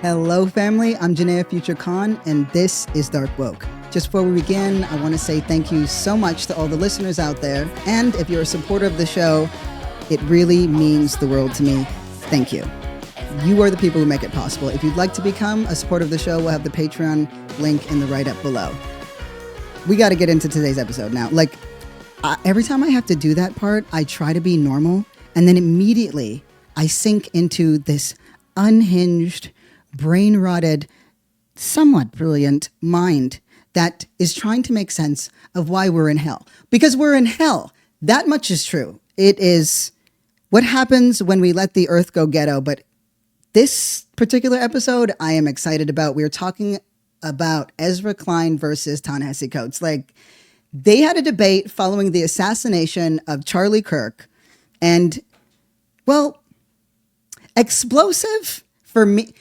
Hello, family. I'm Janaya Future Khan, and this is Dark Woke. Just before we begin, I want to say thank you so much to all the listeners out there. And if you're a supporter of the show, it really means the world to me. Thank you. You are the people who make it possible. If you'd like to become a supporter of the show, we'll have the Patreon link in the write-up below. We got to get into today's episode now. Every time I have to do that part, I try to be normal, and then immediately I sink into this unhinged, brain-rotted, somewhat brilliant mind that is trying to make sense of why we're in hell. Because we're in hell. That much is true. It is what happens when we let the earth go ghetto. But this particular episode, I am excited about. We're talking about Ezra Klein versus Ta-Nehisi Coates. They had a debate following the assassination of Charlie Kirk. And, well, explosive for me.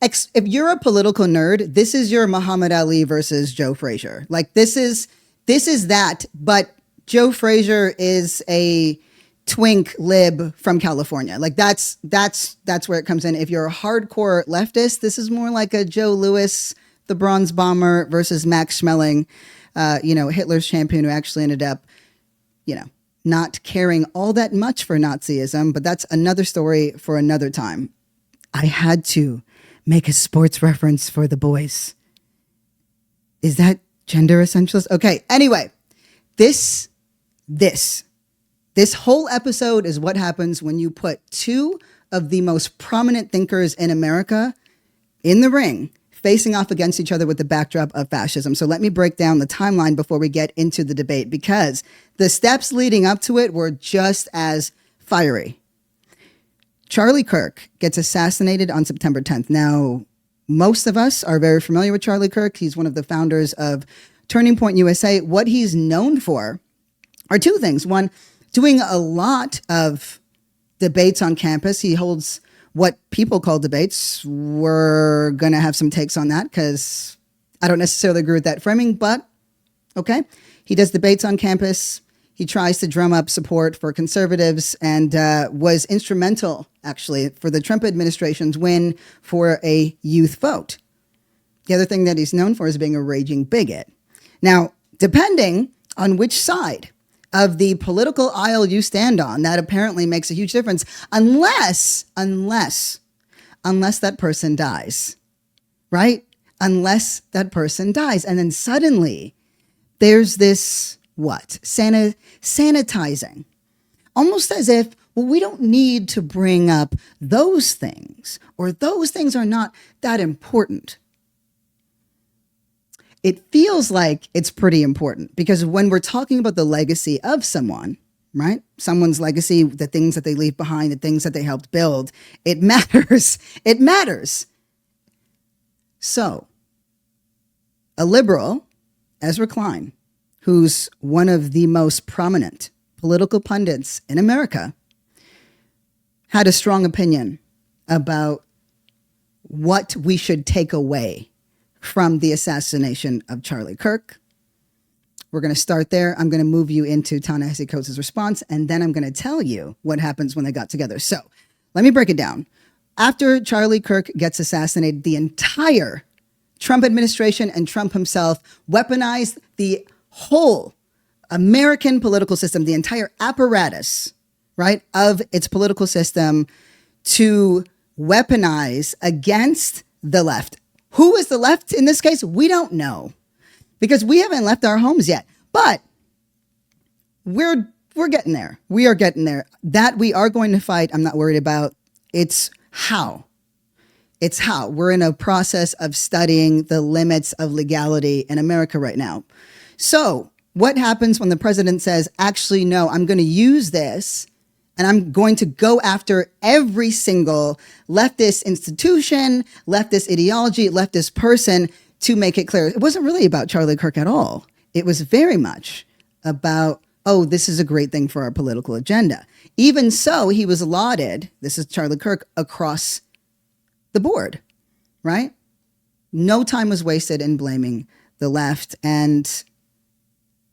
If you're a political nerd, this is your Muhammad Ali versus Joe Frazier. This is that, but Joe Frazier is a twink lib from California. That's where it comes in. If you're a hardcore leftist, this is more like a Joe Louis, the Bronze Bomber versus Max Schmeling, Hitler's champion who actually ended up, not caring all that much for Nazism, but that's another story for another time. I had to make a sports reference for the boys. Is that gender essentialist? Okay, anyway, this whole episode is what happens when you put two of the most prominent thinkers in America in the ring, facing off against each other with the backdrop of fascism. So let me break down the timeline before we get into the debate, because the steps leading up to it were just as fiery. Charlie Kirk gets assassinated on September 10th. Now, most of us are very familiar with Charlie Kirk. He's one of the founders of Turning Point USA. What he's known for are two things. One, doing a lot of debates on campus. He holds what people call debates. We're going to have some takes on that because I don't necessarily agree with that framing, but okay. He does debates on campus. He tries to drum up support for conservatives and was instrumental, actually, for the Trump administration's win for a youth vote. The other thing that he's known for is being a raging bigot. Now, depending on which side of the political aisle you stand on, that apparently makes a huge difference, unless that person dies, right? Unless that person dies. And then suddenly there's this, sanitizing. Almost as if, well, we don't need to bring up those things, or those things are not that important. It feels like it's pretty important because when we're talking about the legacy of someone, right? Someone's legacy, the things that they leave behind, the things that they helped build, it matters. It matters. So, a liberal, Ezra Klein, who's one of the most prominent political pundits in America, had a strong opinion about what we should take away from the assassination of Charlie Kirk. We're going to start there. I'm going to move you into Ta-Nehisi Coates' response, and then I'm going to tell you what happens when they got together. So let me break it down. After Charlie Kirk gets assassinated, the entire Trump administration and Trump himself weaponized the whole American political system, the entire apparatus, right, of its political system to weaponize against the left. Who is the left in this case? We don't know because we haven't left our homes yet, but we're getting there. We are getting there. That we are going to fight, I'm not worried about. It's how. We're in a process of studying the limits of legality in America right now. So what happens when the president says, actually, no, I'm going to use this and I'm going to go after every single leftist institution, leftist ideology, leftist person to make it clear. It wasn't really about Charlie Kirk at all. It was very much about, oh, this is a great thing for our political agenda. Even so, he was lauded, this is Charlie Kirk, across the board, right? No time was wasted in blaming the left. And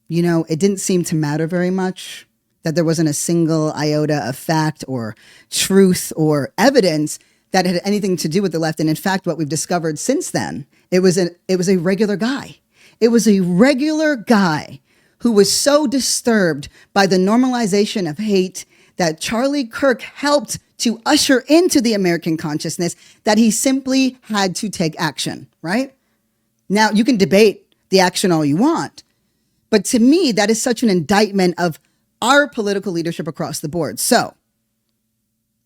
it didn't seem to matter very much that there wasn't a single iota of fact or truth or evidence that had anything to do with the left. And in fact, what we've discovered since then, it was a regular guy. It was a regular guy who was so disturbed by the normalization of hate that Charlie Kirk helped to usher into the American consciousness that he simply had to take action, right? Now, you can debate the action all you want, but to me, that is such an indictment of our political leadership across the board. So,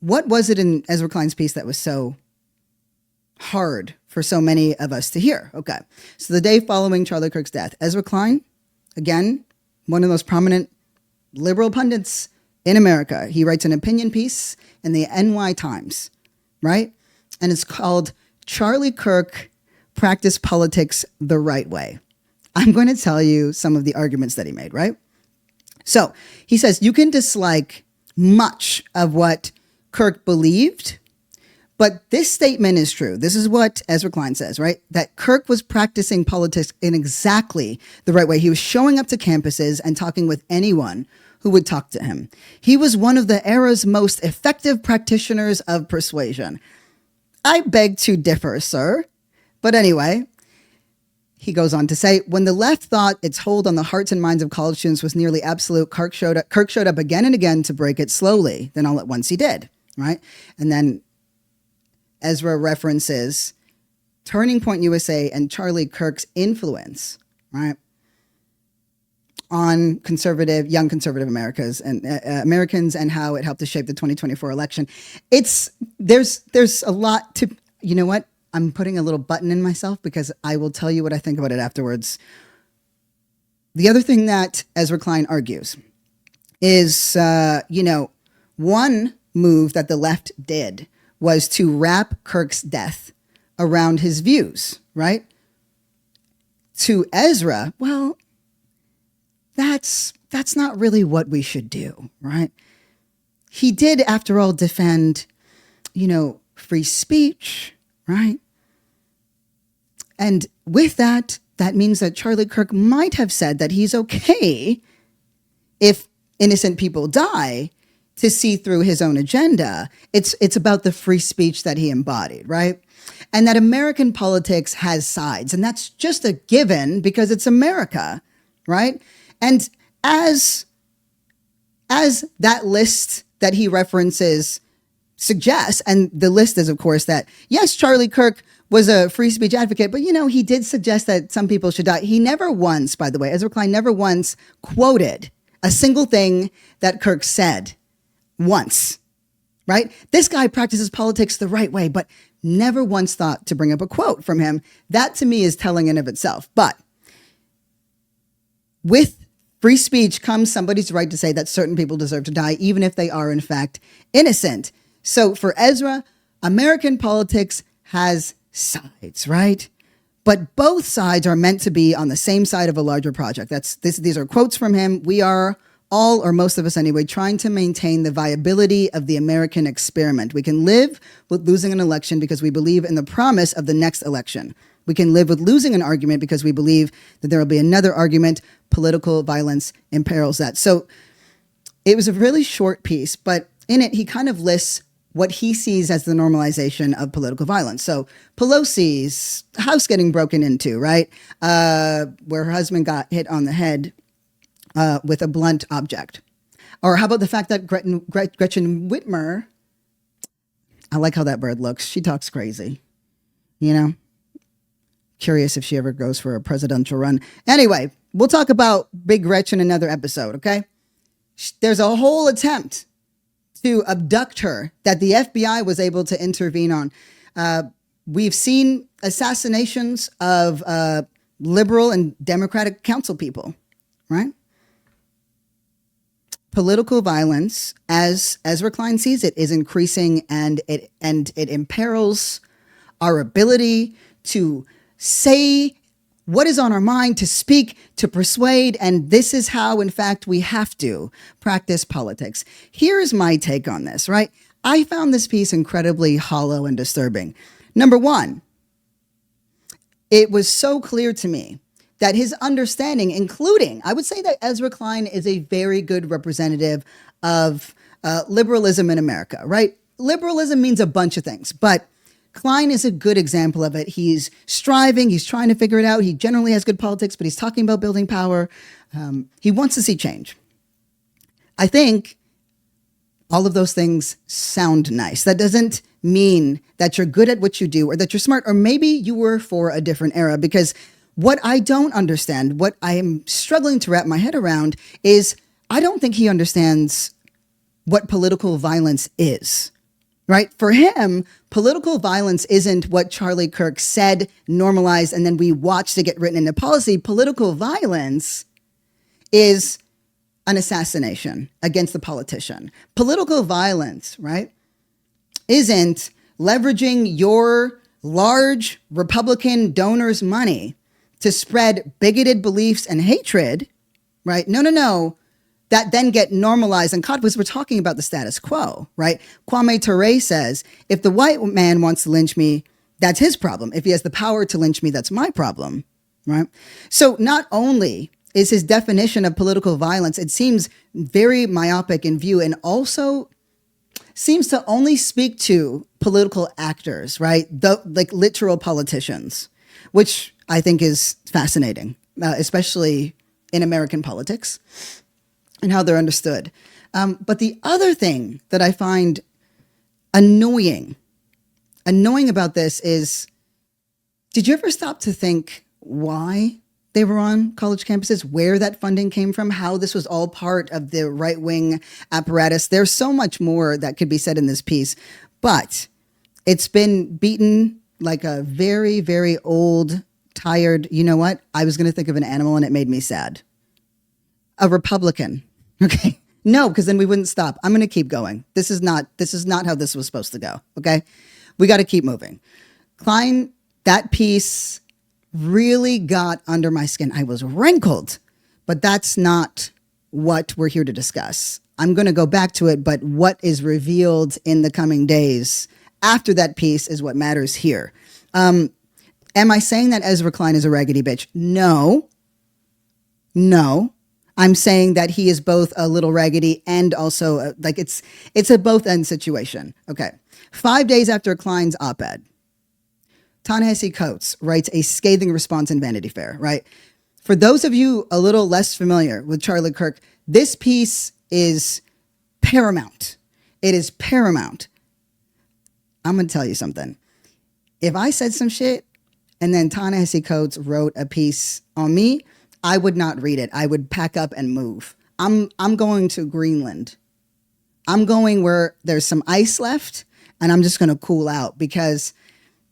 what was it in Ezra Klein's piece that was so hard for so many of us to hear? Okay, so the day following Charlie Kirk's death, Ezra Klein, again, one of the most prominent liberal pundits in America, he writes an opinion piece in the NY Times, right? And it's called Charlie Kirk Practiced Politics the Right Way. I'm going to tell you some of the arguments that he made, right? So he says, you can dislike much of what Kirk believed, but this statement is true. This is what Ezra Klein says, right? That Kirk was practicing politics in exactly the right way. He was showing up to campuses and talking with anyone who would talk to him. He was one of the era's most effective practitioners of persuasion. I beg to differ, sir. But anyway, he goes on to say, when the left thought its hold on the hearts and minds of college students was nearly absolute, Kirk showed up again and again to break it slowly. Then all at once he did, right? And then Ezra references Turning Point USA and Charlie Kirk's influence, right, on young conservative Americans and how it helped to shape the 2024 election. There's a lot to, you know what? I'm putting a little button in myself because I will tell you what I think about it afterwards. The other thing that Ezra Klein argues is, one move that the left did was to wrap Kirk's death around his views, right? To Ezra, well, that's not really what we should do, right? He did, after all, defend, free speech, right? And with that means that Charlie Kirk might have said that he's okay if innocent people die to see through his own agenda. It's about the free speech that he embodied, right? And that American politics has sides, and that's just a given because it's America, right? And as that list that he references suggests, and the list is, of course, that, yes, Charlie Kirk was a free speech advocate, but, he did suggest that some people should die. He never once, by the way, Ezra Klein never once quoted a single thing that Kirk said once, right? This guy practices politics the right way, but never once thought to bring up a quote from him. That, to me, is telling in of itself. But with free speech comes somebody's right to say that certain people deserve to die, even if they are, in fact, innocent. So for Ezra, American politics has sides, right? But both sides are meant to be on the same side of a larger project. These are quotes from him. We are all, or most of us anyway, trying to maintain the viability of the American experiment. We can live with losing an election because we believe in the promise of the next election. We can live with losing an argument because we believe that there will be another argument. Political violence imperils that. So it was a really short piece, but in it, he kind of lists what he sees as the normalization of political violence. So Pelosi's house getting broken into, right? Where her husband got hit on the head with a blunt object. Or how about the fact that Gretchen Whitmer, I like how that bird looks. She talks crazy, Curious if she ever goes for a presidential run. Anyway, we'll talk about Big Gretchen another episode, okay? There's a whole attempt to abduct her that the FBI was able to intervene on. We've seen assassinations of liberal and Democratic council people, right? Political violence, as Ezra Klein sees it, is increasing, and it imperils our ability to say what is on our mind, to speak, to persuade, and this is how, in fact, we have to practice politics. Here's my take on this, right? I found this piece incredibly hollow and disturbing. Number one, it was so clear to me that his understanding, including, I would say that Ezra Klein is a very good representative of liberalism in America, right? liberalism means a bunch of things, but Klein is a good example of it. He's striving. He's trying to figure it out. He generally has good politics, but he's talking about building power. He wants to see change. I think all of those things sound nice. That doesn't mean that you're good at what you do or that you're smart, or maybe you were for a different era, because what I don't understand, what I am struggling to wrap my head around is I don't think he understands what political violence is, right? For him, political violence isn't what Charlie Kirk said, normalized, and then we watched it get written into policy. Political violence is an assassination against the politician. Political violence, right, isn't leveraging your large Republican donors' money to spread bigoted beliefs and hatred, right? No. That then get normalized and caught, because we're talking about the status quo, right? Kwame Ture says, if the white man wants to lynch me, that's his problem. If he has the power to lynch me, that's my problem, right? So not only is his definition of political violence, it seems very myopic in view, and also seems to only speak to political actors, right? Like literal politicians, which I think is fascinating, especially in American politics and how they're understood. But the other thing that I find annoying about this is, did you ever stop to think why they were on college campuses, where that funding came from, how this was all part of the right-wing apparatus? There's so much more that could be said in this piece, but it's been beaten like a very, very old, tired, you know what? I was going to think of an animal and it made me sad. A Republican. Okay. No, because then we wouldn't stop. I'm going to keep going. This is not how this was supposed to go. Okay. We got to keep moving. Klein, that piece really got under my skin. I was wrinkled, but that's not what we're here to discuss. I'm going to go back to it, but what is revealed in the coming days after that piece is what matters here. Am I saying that Ezra Klein is a raggedy bitch? No. I'm saying that he is both a little raggedy and also it's a both end situation. Okay. 5 days after Klein's op-ed, Ta-Nehisi Coates writes a scathing response in Vanity Fair, right? For those of you a little less familiar with Charlie Kirk, this piece is paramount. It is paramount. I'm going to tell you something. If I said some shit and then Ta-Nehisi Coates wrote a piece on me, I would not read it. I would pack up and move. I'm going to Greenland. I'm going where there's some ice left, and I'm just going to cool out, because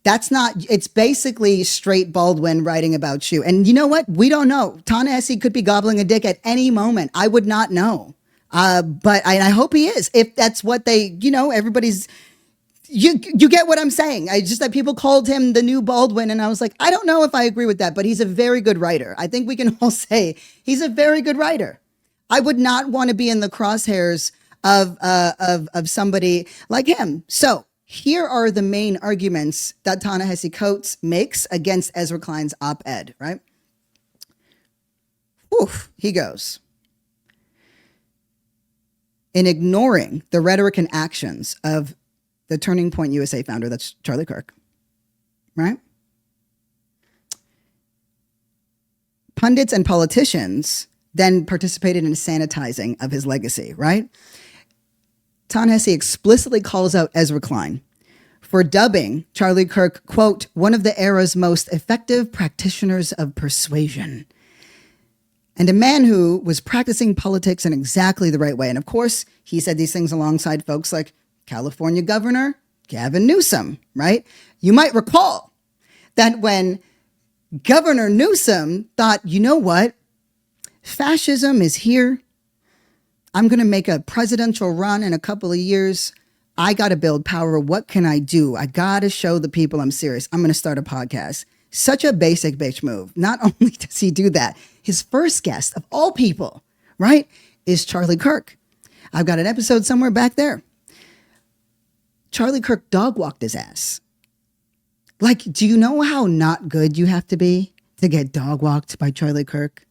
it's basically straight Baldwin writing about you. And you know what? We don't know. Ta-Nehisi could be gobbling a dick at any moment. I would not know. But I hope he is. If that's what everybody's, you get what I'm saying. Just that people called him the new Baldwin. And I was like, I don't know if I agree with that, but he's a very good writer. I think we can all say he's a very good writer. I would not want to be in the crosshairs of somebody like him. So here are the main arguments that Ta-Nehisi Coates makes against Ezra Klein's op-ed, right? Oof, he goes. In ignoring the rhetoric and actions of the Turning Point USA founder, that's Charlie Kirk, right? Pundits and politicians then participated in sanitizing of his legacy, right? Ta-Nehisi explicitly calls out Ezra Klein for dubbing Charlie Kirk, quote, one of the era's most effective practitioners of persuasion, and a man who was practicing politics in exactly the right way. And of course, he said these things alongside folks like California Governor Gavin Newsom, right? You might recall that when Governor Newsom thought, you know what? Fascism is here. I'm going to make a presidential run in a couple of years. I got to build power. What can I do? I got to show the people I'm serious. I'm going to start a podcast. Such a basic bitch move. Not only does he do that, his first guest of all people, right, is Charlie Kirk. I've got an episode somewhere back there. Charlie Kirk dog walked his ass. Like, do you know how not good you have to be to get dog walked by Charlie Kirk?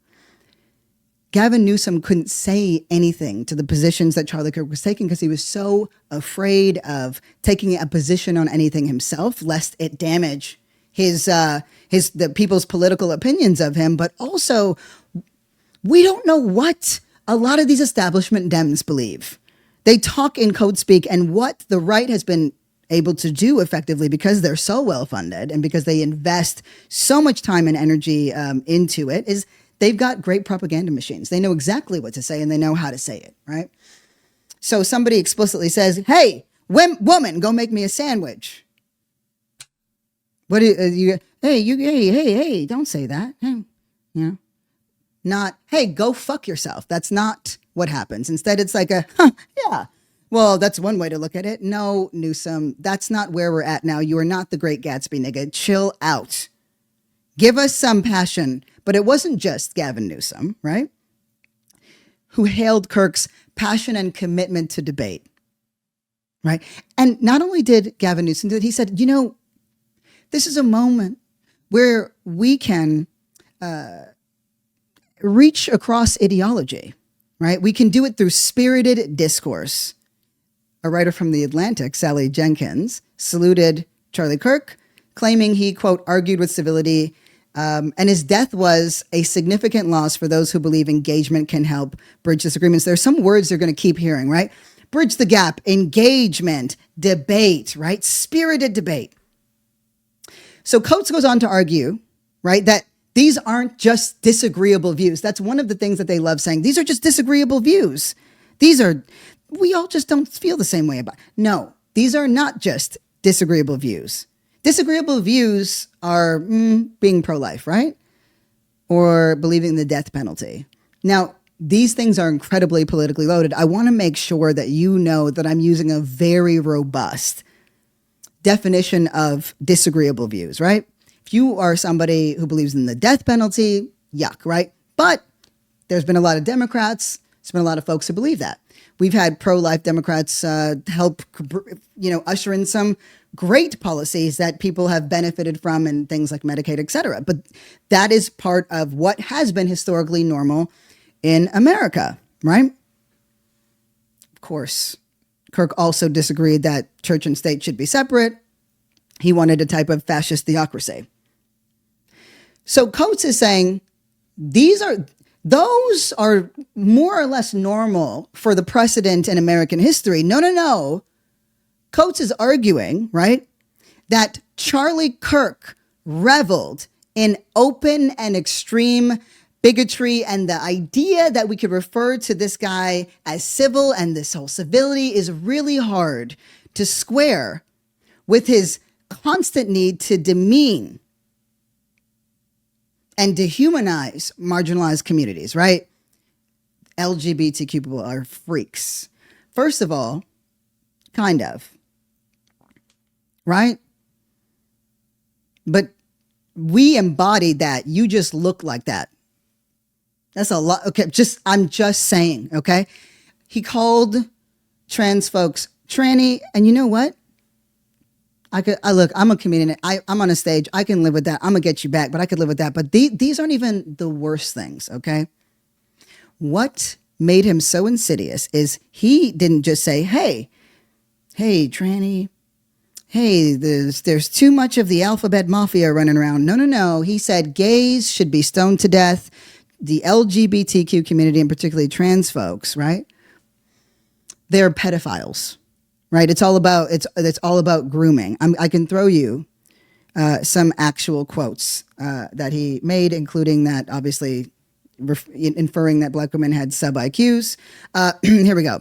Gavin Newsom couldn't say anything to the positions that Charlie Kirk was taking because he was so afraid of taking a position on anything himself, lest it damage the people's political opinions of him. But also, we don't know what a lot of these establishment Dems believe. They talk in code speak, and what the right has been able to do effectively, because they're so well funded and because they invest so much time and energy into it, is they've got great propaganda machines. They know exactly what to say and they know how to say it, right? So somebody explicitly says, "Hey, woman, go make me a sandwich." What do you? Hey, don't say that. Hey, not, "Hey, go fuck yourself." That's not what happens. Instead, it's like yeah. Well, that's one way to look at it. No, Newsom, that's not where we're at now. You are not the Great Gatsby, nigga. Chill out. Give us some passion. But it wasn't just Gavin Newsom, right, who hailed Kirk's passion and commitment to debate, right? And not only did Gavin Newsom do it, he said, this is a moment where we can reach across ideology, right? We can do it through spirited discourse. A writer from The Atlantic, Sally Jenkins, saluted Charlie Kirk, claiming he, quote, argued with civility, and his death was a significant loss for those who believe engagement can help bridge disagreements. There's some words they're going to keep hearing, right? Bridge the gap, engagement, debate, right? Spirited debate. So Coates goes on to argue, right, that these aren't just disagreeable views. That's one of the things that they love saying. These are just disagreeable views. We all just don't feel the same way about it. No, these are not just disagreeable views. Disagreeable views are being pro-life, right? Or believing in the death penalty. Now, these things are incredibly politically loaded. I want to make sure that you know that I'm using a very robust definition of disagreeable views, right? If you are somebody who believes in the death penalty, yuck, right? But there's been a lot of Democrats, there's been a lot of folks who believe that. We've had pro-life Democrats help, usher in some great policies that people have benefited from, and things like Medicaid, et cetera. But that is part of what has been historically normal in America, right? Of course, Kirk also disagreed that church and state should be separate. He wanted a type of fascist theocracy. So Coates is saying those are more or less normal for the precedent in American history. No. Coates is arguing, right, that Charlie Kirk reveled in open and extreme bigotry, and the idea that we could refer to this guy as civil and this whole civility is really hard to square with his constant need to demean and dehumanize marginalized communities, right? LGBTQ people are freaks. First of all, kind of, right? But we embodied that. You just look like that. That's a lot. Okay, I'm just saying, okay? He called trans folks tranny, and you know what? Look, I'm a comedian. I'm on a stage. I can live with that. I'm going to get you back, but I could live with that. But these aren't even the worst things, okay? What made him so insidious is he didn't just say, hey, tranny, hey, there's too much of the alphabet mafia running around. No. He said gays should be stoned to death. The LGBTQ community, and particularly trans folks, right? They're pedophiles. Right, it's all about grooming. I can throw you some actual quotes that he made, including that, obviously, inferring that black women had sub IQs. Here we go.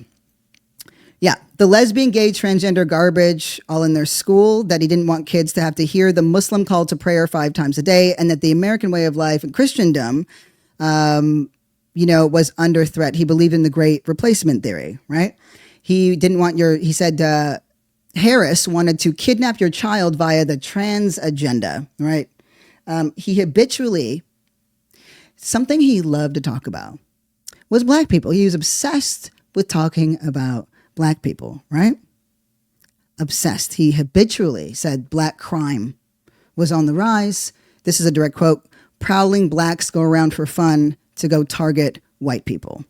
Yeah, the lesbian, gay, transgender garbage all in their school. That he didn't want kids to have to hear the Muslim call to prayer 5 times a day, and that the American way of life and Christendom, was under threat. He believed in the Great Replacement theory, right? He didn't want he said Harris wanted to kidnap your child via the trans agenda, right? He habitually, something he loved to talk about was black people. He was obsessed with talking about black people, right? Obsessed. He habitually said black crime was on the rise. This is a direct quote. Prowling blacks go around for fun to go target white people.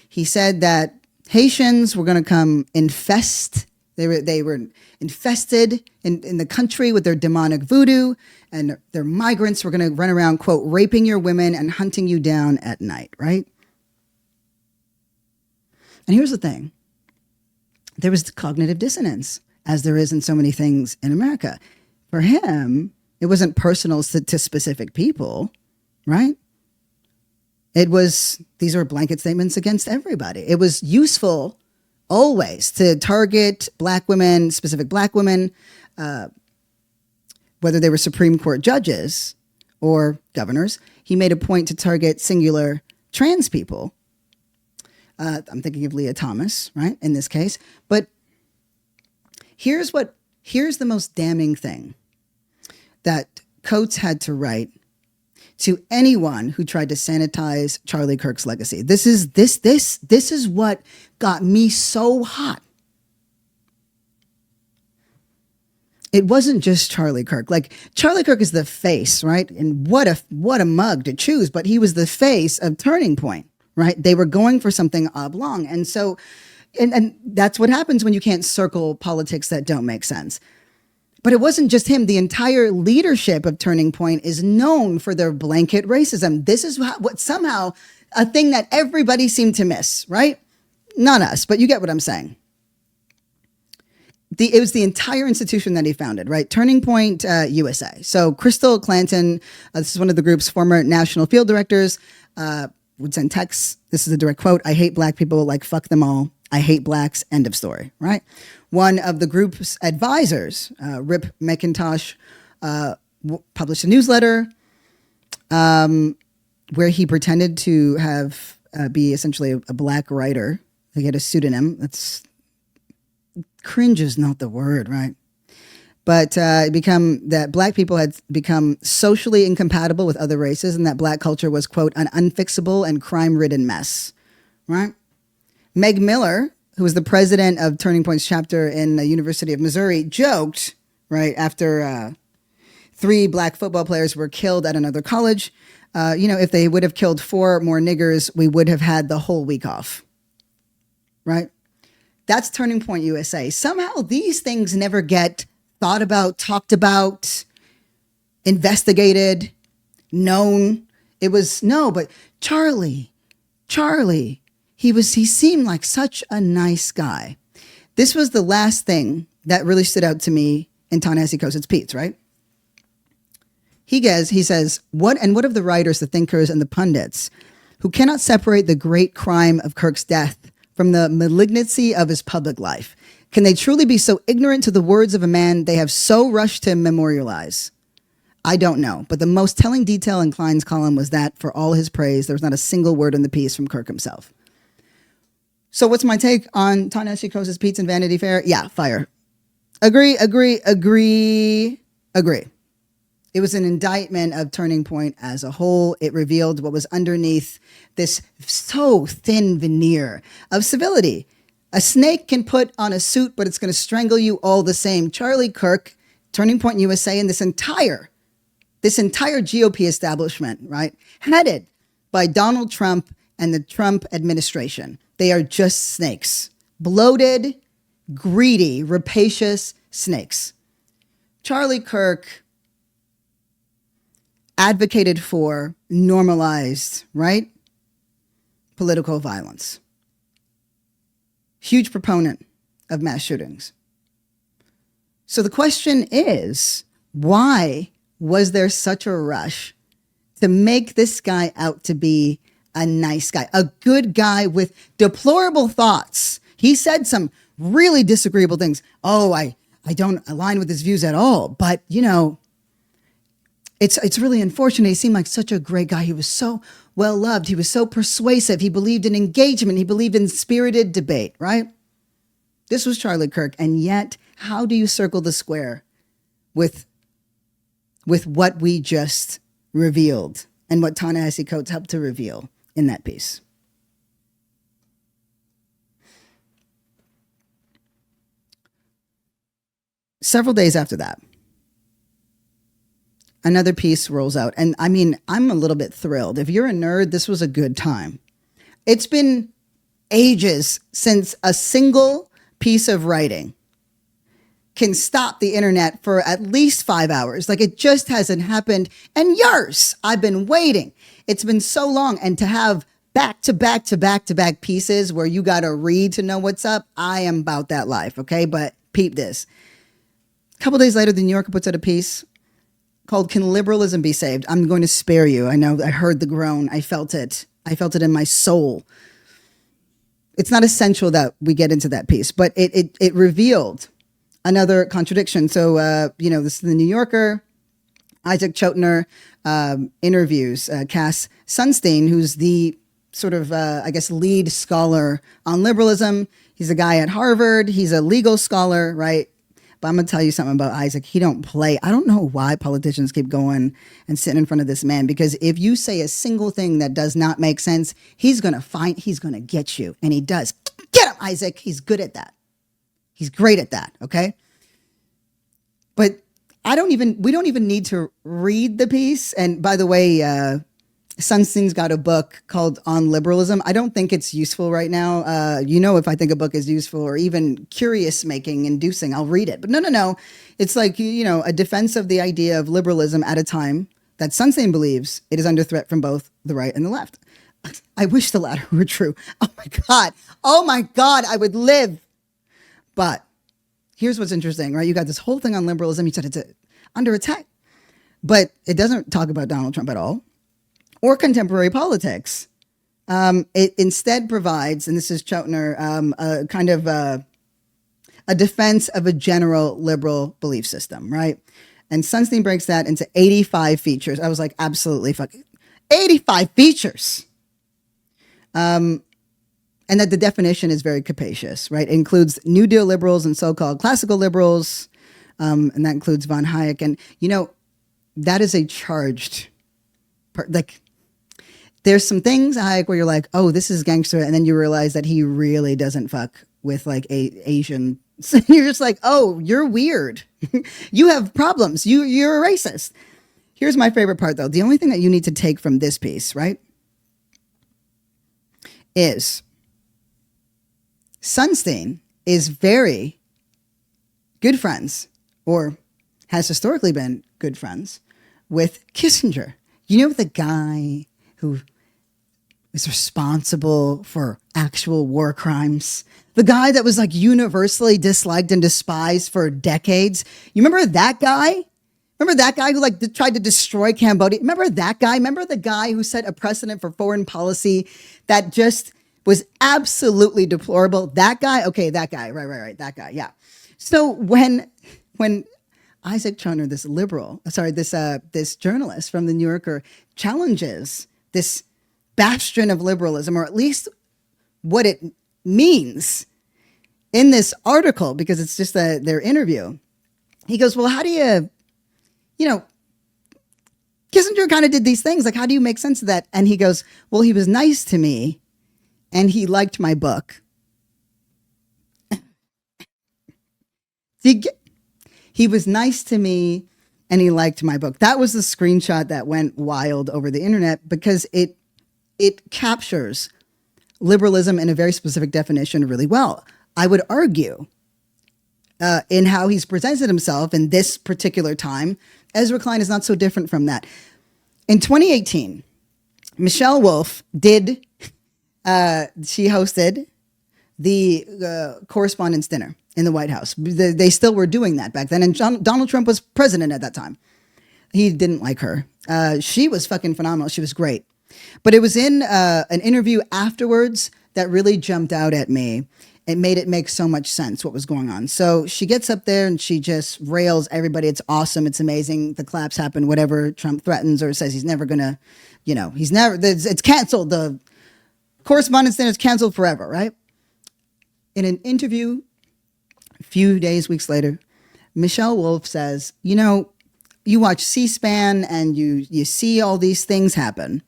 He said that Haitians were going to come infest. They were infested in the country with their demonic voodoo, and their migrants were going to run around, quote, raping your women and hunting you down at night, right? And here's the thing. There was cognitive dissonance, as there is in so many things in America. For him, it wasn't personal to specific people, right? It was, these are blanket statements against everybody. It was useful always to target black women, specific black women, whether they were Supreme Court judges or governors. He made a point to target singular trans people. I'm thinking of Leah Thomas, right, in this case. But here's the most damning thing that Coates had to write to anyone who tried to sanitize Charlie Kirk's legacy. This is what got me so hot. It wasn't just Charlie Kirk. Like, Charlie Kirk is the face, right? And what a mug to choose, but he was the face of Turning Point, right? They were going for something oblong. And so, and that's what happens when you can't circle politics that don't make sense. But it wasn't just him. The entire leadership of Turning Point is known for their blanket racism. This is what somehow a thing that everybody seemed to miss, right? Not us, but you get what I'm saying. It was the entire institution that he founded, right? Turning Point USA. So Crystal Clanton, this is one of the group's former national field directors, would send texts. This is a direct quote. "I hate black people, like fuck them all. I hate blacks, end of story," right? One of the group's advisors, Rip McIntosh, published a newsletter where he pretended to have be essentially a black writer. He had a pseudonym. That's cringe is not the word, right? But it became that black people had become socially incompatible with other races, and that black culture was, quote, an unfixable and crime-ridden mess, right? Meg Miller, who was the president of Turning Point's chapter in the University of Missouri, joked, right, after 3 black football players were killed at another college, if they would have killed 4 more niggers, we would have had the whole week off, right? That's Turning Point USA. Somehow these things never get thought about, talked about, investigated, known. But Charlie, he seemed like such a nice guy. This was the last thing that really stood out to me in Ta-Nehisi Coates' Pete's, right? He says, what of the writers, the thinkers, and the pundits who cannot separate the great crime of Kirk's death from the malignancy of his public life? Can they truly be so ignorant to the words of a man they have so rushed to memorialize? I don't know, but the most telling detail in Klein's column was that, for all his praise, there was not a single word in the piece from Kirk himself. So what's my take on Ta-Nehisi Coates' Pete's and Vanity Fair? Yeah, fire. Agree. It was an indictment of Turning Point as a whole. It revealed what was underneath this so thin veneer of civility. A snake can put on a suit, but it's going to strangle you all the same. Charlie Kirk, Turning Point USA, and this entire GOP establishment, right, headed by Donald Trump and the Trump administration. They are just snakes. Bloated, greedy, rapacious snakes. Charlie Kirk advocated for normalized, right, political violence. Huge proponent of mass shootings. So the question is, why was there such a rush to make this guy out to be a nice guy, a good guy with deplorable thoughts? He said some really disagreeable things. Oh, I don't align with his views at all. But, it's really unfortunate. He seemed like such a great guy. He was so well loved. He was so persuasive. He believed in engagement. He believed in spirited debate, right? This was Charlie Kirk. And yet, how do you circle the square with what we just revealed and what Ta-Nehisi Coates helped to reveal in that piece? Several days after that, Another piece rolls out. And I mean, I'm a little bit thrilled. If you're a nerd, this was a good time. It's been ages since a single piece of writing can stop the internet for at least 5 hours. Like, it just hasn't happened. And years, I've been waiting. It's been so long. And to have back to back to back to back pieces where you got to read to know what's up, I am about that life. Okay. But peep this. A couple days later, the New Yorker puts out a piece called "Can Liberalism Be Saved?" I'm going to spare you. I know, I heard the groan. I felt it. I felt it in my soul. It's not essential that we get into that piece, but it revealed another contradiction. So, this is the New Yorker. Isaac Chotiner interviews Cass Sunstein, who's the sort of, lead scholar on liberalism. He's a guy at Harvard. He's a legal scholar, right? But I'm going to tell you something about Isaac. He don't play. I don't know why politicians keep going and sitting in front of this man, because if you say a single thing that does not make sense, he's going to get you. And he does. Get him, Isaac. He's good at that. He's great at that. Okay. But we don't even need to read the piece. And by the way, Sunstein's got a book called On Liberalism. I don't think it's useful right now. If I think a book is useful or even curious making, inducing, I'll read it. But no. It's like, a defense of the idea of liberalism at a time that Sunstein believes it is under threat from both the right and the left. I wish the latter were true. Oh my God, I would live. But here's what's interesting, right? You got this whole thing on liberalism. You said it's under attack, but it doesn't talk about Donald Trump at all, or contemporary politics. It instead provides, and this is Chotiner, a kind of a defense of a general liberal belief system, right? And Sunstein breaks that into 85 features. I was like, absolutely fucking 85 features. And that the definition is very capacious, right? It includes New Deal liberals and so-called classical liberals, and that includes von Hayek. And, that is a charged part. Like, there's some things, Hayek, where you're like, oh, this is gangster. And then you realize that he really doesn't fuck with like Asian. So you're just like, oh, you're weird. You have problems. You're a racist. Here's my favorite part, though. The only thing that you need to take from this piece, right, is Sunstein is very good friends, or has historically been good friends, with Kissinger. The guy who is responsible for actual war crimes. The guy that was like universally disliked and despised for decades. You remember that guy? Remember that guy who tried to destroy Cambodia? Remember that guy? Remember the guy who set a precedent for foreign policy that just was absolutely deplorable? That guy? Okay, that guy. Right. That guy. Yeah. So when Isaac Chotiner, this journalist from the New Yorker, challenges this bastion of liberalism, or at least what it means in this article, because it's just their interview, he goes, well, how do you, Kissinger kind of did these things. Like, how do you make sense of that? And he goes, well, he was nice to me and he liked my book. He was nice to me and he liked my book. That was the screenshot that went wild over the internet, because it captures liberalism in a very specific definition really well. I would argue in how he's presented himself in this particular time, Ezra Klein is not so different from that. In 2018, Michelle Wolf she hosted the Correspondents' Dinner in the White House. They still were doing that back then. And Donald Trump was president at that time. He didn't like her. She was fucking phenomenal. She was great. But it was in an interview afterwards that really jumped out at me. It made it make so much sense what was going on. So she gets up there and she just rails everybody. It's awesome. It's amazing. The claps happen. Whatever Trump threatens or says he's never going to, it's canceled. The Correspondents' Dinner is canceled forever, right? In an interview a few days, weeks later, Michelle Wolf says, you watch C-SPAN and you see all these things happen.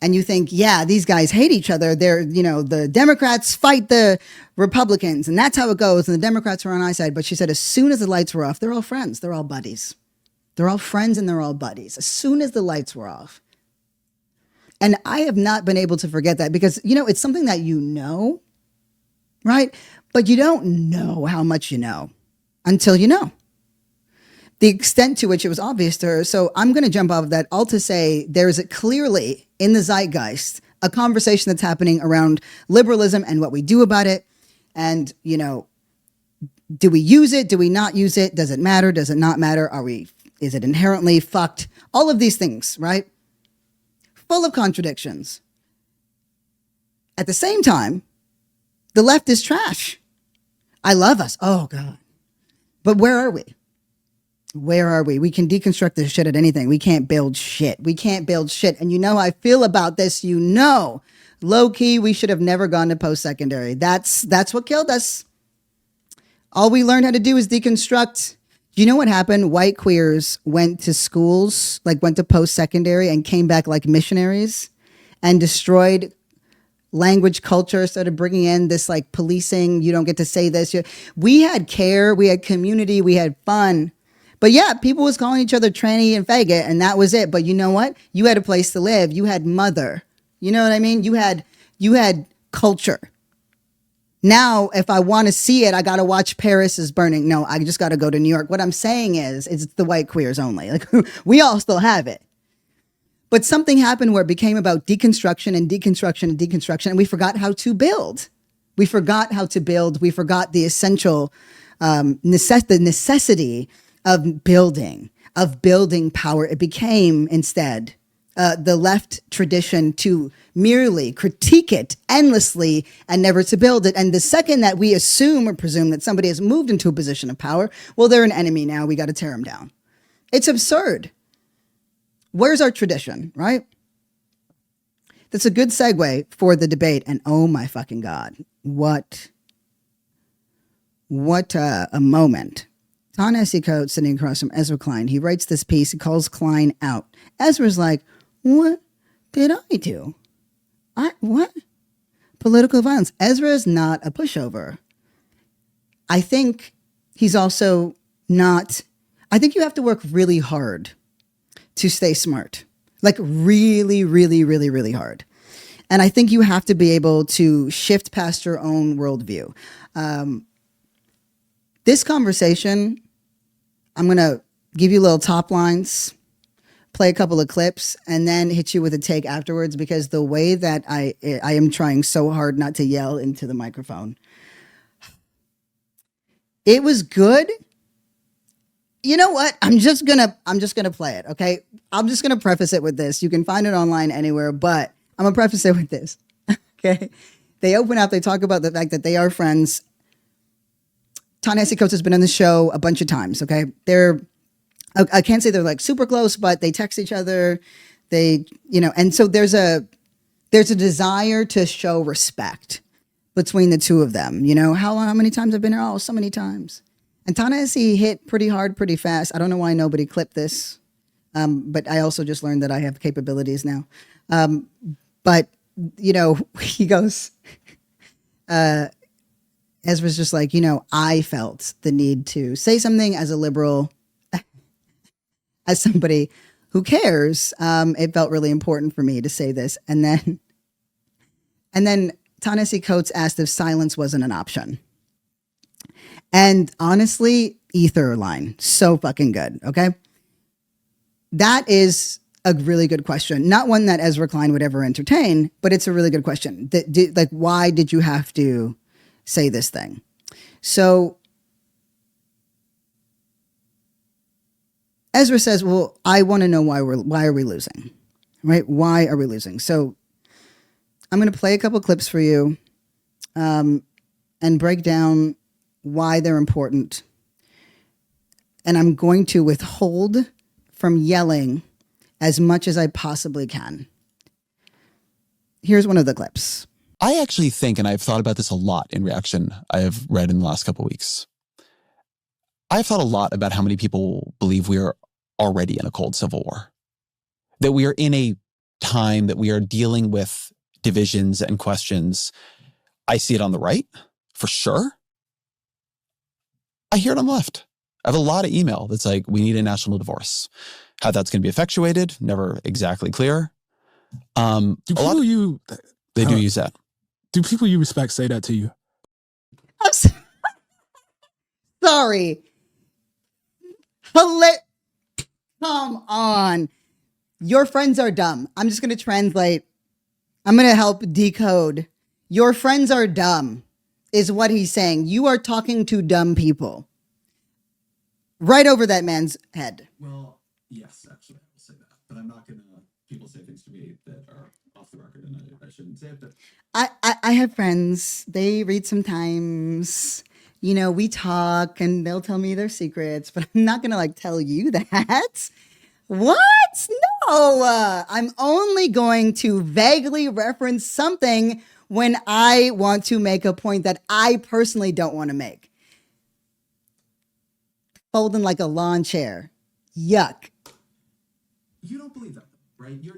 And you think, yeah, these guys hate each other. They're, the Democrats fight the Republicans, and that's how it goes. And the Democrats are on our side. But she said, as soon as the lights were off, they're all friends. They're all buddies. They're all friends and they're all buddies. As soon as the lights were off. And I have not been able to forget that because, it's something that right? But you don't know how much you know until you know. The extent to which it was obvious to her. So I'm going to jump off of that all to say there's clearly in the zeitgeist a conversation that's happening around liberalism and what we do about it. And, do we use it? Do we not use it? Does it matter? Does it not matter? Is it inherently fucked? All of these things, right? Full of contradictions. At the same time, the left is trash. I love us. Oh, God. But where are we? Where are we? We can deconstruct this shit at anything. We can't build shit. We can't build shit. And you know how I feel about this. Low key, we should have never gone to post-secondary. That's what killed us. All we learned how to do is deconstruct. Do you know what happened? White queers went to schools, went to post-secondary and came back like missionaries and destroyed language, culture, started bringing in this policing. You don't get to say this. We had care. We had community. We had fun. But yeah, people was calling each other tranny and faggot, and that was it. But you know what? You had a place to live. You had mother. You know what I mean? You had culture. Now, if I want to see it, I got to watch Paris is Burning. No, I just got to go to New York. What I'm saying is it's the white queers only. We all still have it. But something happened where it became about deconstruction and deconstruction and deconstruction, and we forgot how to build. We forgot how to build. We forgot the essential the necessity of building power. It became instead the left tradition to merely critique it endlessly and never to build it. And the second that we assume or presume that somebody has moved into a position of power, well, they're an enemy now. We got to tear them down. It's absurd. Where's our tradition, right? That's a good segue for the debate. And oh my fucking God, what a moment. Ta-Nehisi Coates sitting across from Ezra Klein. He writes this piece. He calls Klein out. Ezra's like, what did I do? What? Political violence. Ezra is not a pushover. I think he's also not. I think you have to work really hard to stay smart. Really, really, really, really hard. And I think you have to be able to shift past your own worldview. This conversation, I'm going to give you little top lines, play a couple of clips, and then hit you with a take afterwards, because the way that I am trying so hard not to yell into the microphone. It was good. You know what? I'm just gonna play it, okay? I'm just gonna preface it with this. You can find it online anywhere, but I'm gonna preface it with this. Okay. They open up, they talk about the fact that they are friends. Ta-Nehisi Coates has been on the show a bunch of times, okay? I can't say they're super close, but they text each other. And so there's a desire to show respect between the two of them. How many times I've been here? Oh, so many times. And Ta-Nehisi hit pretty hard, pretty fast. I don't know why nobody clipped this, but I also just learned that I have capabilities now. But he goes, Ezra's just like, I felt the need to say something as a liberal, as somebody who cares. It felt really important for me to say this. And then Ta-Nehisi Coates asked if silence wasn't an option. And honestly, ether line, so fucking good, okay? That is a really good question. Not one that Ezra Klein would ever entertain, but it's a really good question. Why did you have to say this thing? So Ezra says, well, I want to know why are we losing, right? Why are we losing? So I'm going to play a couple clips for you and break down why they're important. And I'm going to withhold from yelling as much as I possibly can. Here's one of the clips. I actually think, and I've thought about this a lot in reaction I have read in the last couple of weeks. I've thought a lot about how many people believe we are already in a cold civil war. That we are in a time that we are dealing with divisions and questions. I see it on the right, for sure. I hear it on the left. I have a lot of email that's like, we need a national divorce. How that's going to be effectuated, never exactly clear. Do people they do use that. Do people you respect say that to you? I'm sorry. Come on. Your friends are dumb. I'm just going to translate. I'm going to help decode. Your friends are dumb is what he's saying. You are talking to dumb people. Right over that man's head. Well, yes, actually, I will say that. But I'm not going to, people say things to me that are off the record, and I shouldn't say it. But I have friends. They read sometimes. You know, we talk and they'll tell me their secrets, but I'm not going to like tell you that. What? No. I'm only going to vaguely reference something when I want to make a point that I personally don't want to make. Folding like a lawn chair. Yuck. you don't believe that, right? You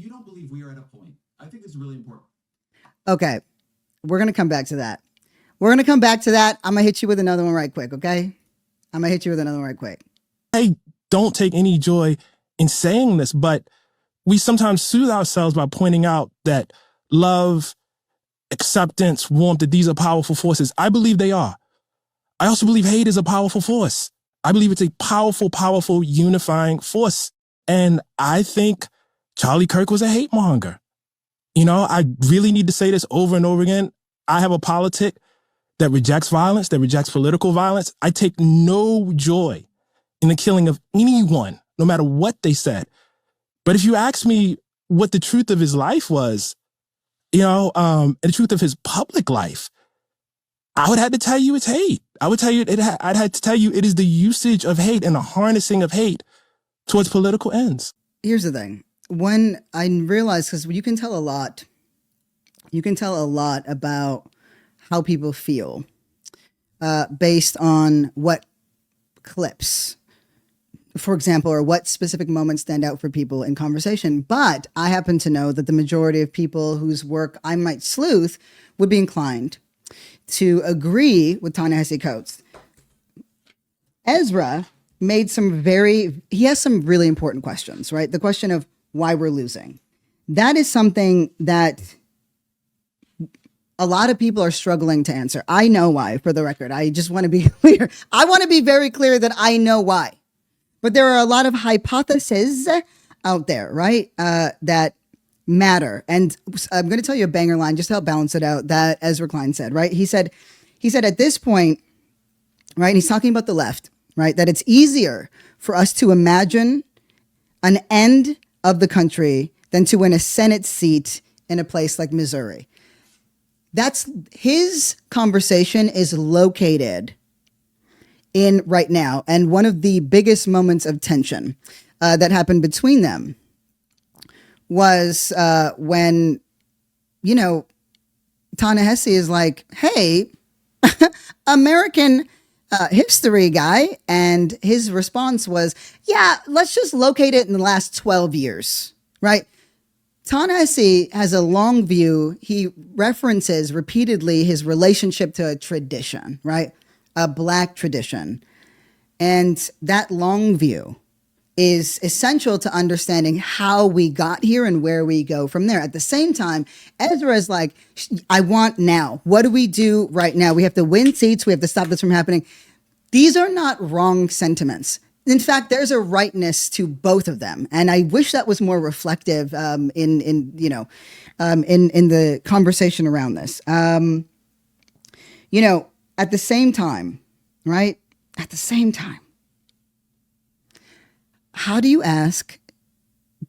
don't believe we are at a point. I think it's really important. Okay. We're going to come back to that. I'm going to hit you with another one right quick, okay? I don't take any joy in saying this, but we sometimes soothe ourselves by pointing out that love, acceptance, warmth, that these are powerful forces. I believe they are. I also believe hate is a powerful force. I believe it's a powerful, powerful unifying force. And I think Charlie Kirk was a hate monger. You know, I really need to say this over and over again. I have a politic that rejects violence, that rejects political violence. I take no joy in the killing of anyone, no matter what they said. But if you ask me what the truth of his life was, and the truth of his public life, I would have to tell you it's hate. I'd have to tell you it is the usage of hate and the harnessing of hate towards political ends. Here's the thing. When I realized, because you can tell a lot about how people feel based on what clips, for example, or what specific moments stand out for people in conversation. But I happen to know that the majority of people whose work I might sleuth would be inclined to agree with Ta-Nehisi Coates. Ezra he has some really important questions, right? The question of why we're losing. That is something that a lot of people are struggling to answer. I know why, for the record. I just want to be clear. I want to be very clear that I know why. But there are a lot of hypotheses out there, right, that matter. And I'm going to tell you a banger line just to help balance it out that Ezra Klein said, right? He said at this point, right, and he's talking about the left, right, that it's easier for us to imagine an end of the country than to win a Senate seat in a place like Missouri. That's his conversation is located in right now. And one of the biggest moments of tension that happened between them was when, Ta-Nehesi is like, hey, American history guy. And his response was, yeah, let's just locate it in the last 12 years, right? Ta-Nehisi has a long view. He references repeatedly his relationship to a tradition, right? A Black tradition. And that long view is essential to understanding how we got here and where we go from there. At the same time, Ezra is like, I want now. What do we do right now? We have to win seats. We have to stop this from happening. These are not wrong sentiments. In fact, there's a rightness to both of them, and I wish that was more reflective in the conversation around this. At the same time, right? At the same time, how do you ask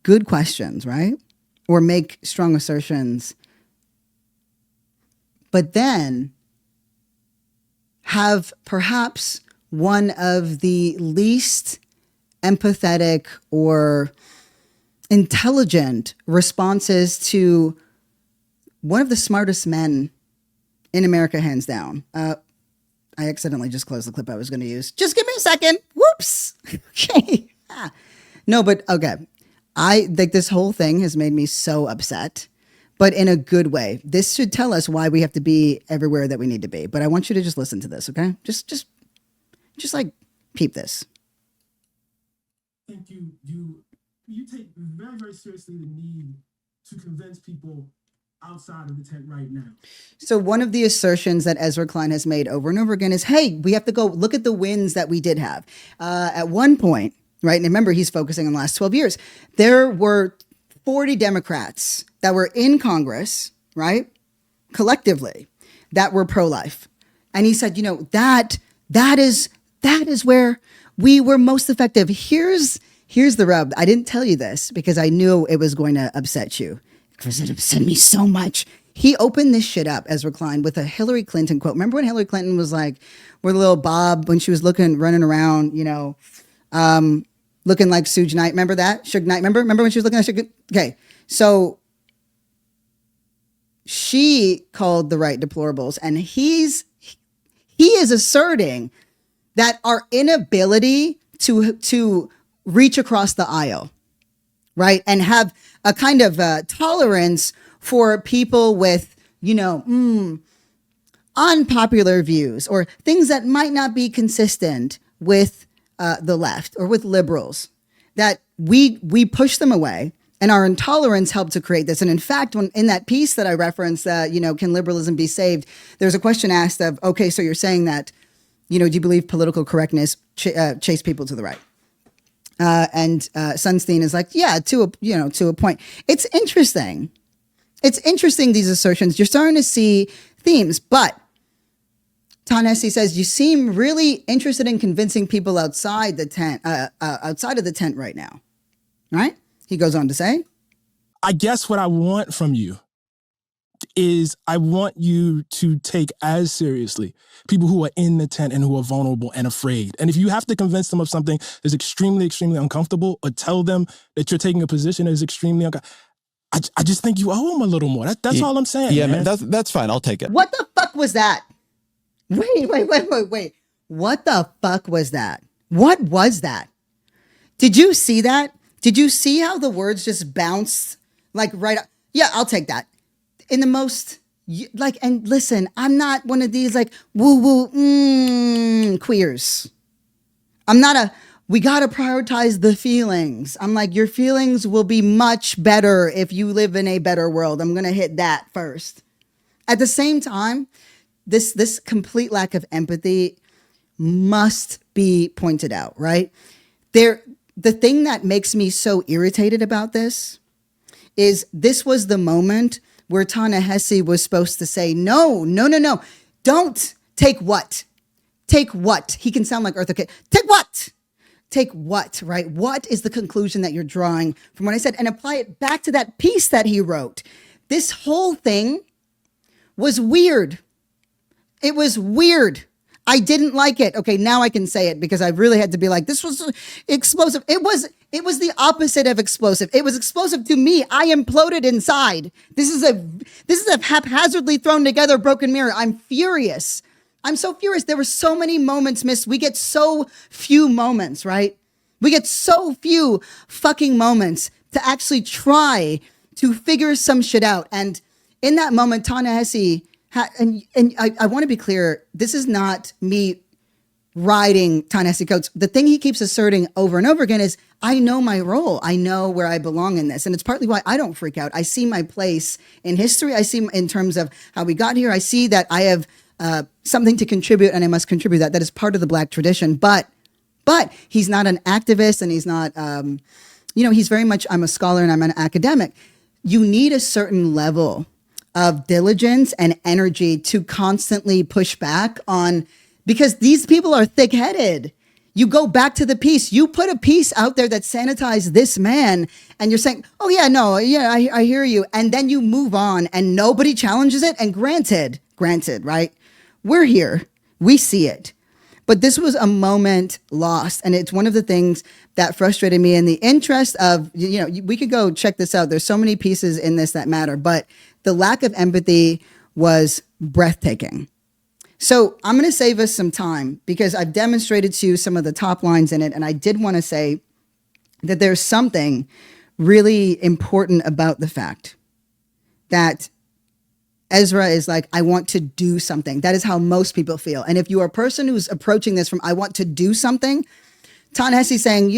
good questions, right? Or make strong assertions, but then have perhaps one of the least empathetic or intelligent responses to one of the smartest men in America, hands down. I accidentally just closed the clip I was going to use. Just give me a second. Whoops. Okay. No, but okay. I think this whole thing has made me so upset, but in a good way. This should tell us why we have to be everywhere that we need to be. But I want you to just listen to this, okay? Just Peep this. I think you take very, very seriously the need to convince people outside of the tent right now. So one of the assertions that Ezra Klein has made over and over again is, hey, we have to go look at the wins that we did have. At one point, right, and remember, he's focusing on the last 12 years, there were 40 Democrats that were in Congress, right, collectively, that were pro-life. And he said, that is where we were most effective. Here's the rub. I didn't tell you this because I knew it was going to upset you, because it upset me so much. He opened this shit up, Ezra Klein, with a Hillary Clinton quote. Remember when Hillary Clinton was like, with little Bob, when she was running around, looking like Suge Knight. Remember that? Suge Knight. Remember when she was looking like Suge? Okay. So she called the right deplorables, and he is asserting that our inability to reach across the aisle, right, and have a kind of tolerance for people with, unpopular views or things that might not be consistent with the left or with liberals, that we push them away. And our intolerance helped to create this. And in fact, in that piece that I referenced, can liberalism be saved? There's a question asked of, okay, so you're saying that, do you believe political correctness chase people to the right? And Sunstein is like, yeah, to a point. It's interesting. It's interesting, these assertions. You're starting to see themes, but Ta-Nehisi says, you seem really interested in convincing people outside the tent, outside of the tent right now, right? He goes on to say, I guess what I want from you is I want you to take as seriously people who are in the tent and who are vulnerable and afraid. And if you have to convince them of something that's extremely, extremely uncomfortable, or tell them that you're taking a position that is extremely uncomfortable, I just think you owe them a little more. That's all I'm saying. Yeah, man. That's fine. I'll take it. What the fuck was that? Wait. What the fuck was that? What was that? Did you see that? Did you see how the words just bounced like right up? Yeah, I'll take that. In the most, and listen, I'm not one of these like woo queers. I'm not we got to prioritize the feelings. I'm like, your feelings will be much better if you live in a better world. I'm going to hit that first. At the same time, this complete lack of empathy must be pointed out, right? The thing that makes me so irritated about this is this was the moment where Ta-Nehesi was supposed to say, no, don't take what? Take what? He can sound like Eartha Kitt. Take what? Take what, right? What is the conclusion that you're drawing from what I said? And apply it back to that piece that he wrote. This whole thing was weird. It was weird. I didn't like it. Okay, now I can say it because I really had to be like, this was explosive. It was the opposite of explosive. It was explosive to me. I imploded inside. This is a haphazardly thrown together broken mirror. I'm furious. I'm so furious. There were so many moments missed. We get so few moments, right? We get so few fucking moments to actually try to figure some shit out. And in that moment, Ta-Nehisi, and I want to be clear, this is not me riding Ta-Nehisi coats. The thing he keeps asserting over and over again is, I know my role. I know where I belong in this. And it's partly why I don't freak out. I see my place in history. I see in terms of how we got here. I see that I have something to contribute, and I must contribute that. That is part of the Black tradition. But he's not an activist, and he's not, he's very much, I'm a scholar and I'm an academic. You need a certain level of diligence and energy to constantly push back on, because these people are thick-headed. You go back to the piece. You put a piece out there that sanitized this man, and you're saying, oh yeah, no, yeah, I hear you. And then you move on and nobody challenges it. And granted, right? We're here. We see it. But this was a moment lost. And it's one of the things that frustrated me in the interest of, we could go check this out. There's so many pieces in this that matter, but the lack of empathy was breathtaking. So I'm going to save us some time because I've demonstrated to you some of the top lines in it. And I did want to say that there's something really important about the fact that Ezra is like, I want to do something. That is how most people feel. And if you are a person who's approaching this from, I want to do something, Ta-Nehesi saying,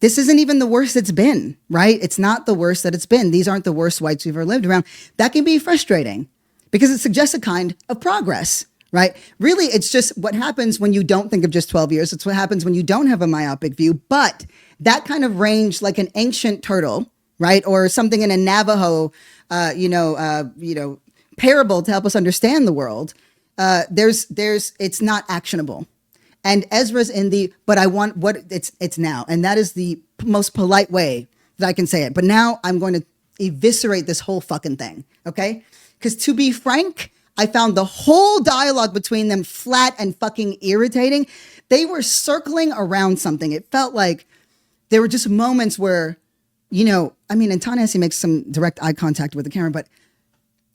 this isn't even the worst it's been, right? It's not the worst that it's been. These aren't the worst whites we've ever lived around. That can be frustrating because it suggests a kind of progress, right? Really, it's just what happens when you don't think of just 12 years. It's what happens when you don't have a myopic view. But that kind of range, like an ancient turtle, right? Or something in a Navajo, parable to help us understand the world. It's not actionable. And Ezra's in the, but I want what it's now. And that is the most polite way that I can say it. But now I'm going to eviscerate this whole fucking thing. Okay. Because to be frank, I found the whole dialogue between them flat and fucking irritating. They were circling around something. It felt like there were just moments where, and Ta-Nehesi makes some direct eye contact with the camera, but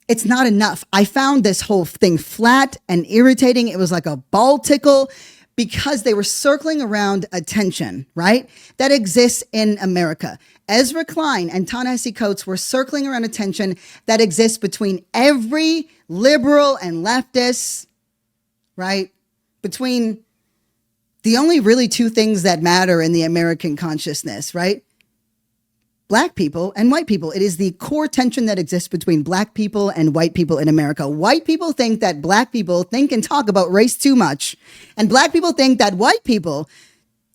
it's not enough. I found this whole thing flat and irritating. It was like a ball tickle because they were circling around a tension, right? That exists in America. Ezra Klein and Ta-Nehisi Coates were circling around a tension that exists between every liberal and leftist, right? Between the only really two things that matter in the American consciousness, right? Black people and white people. It is the core tension that exists between black people and white people in America. White people think that black people think and talk about race too much. And black people think that white people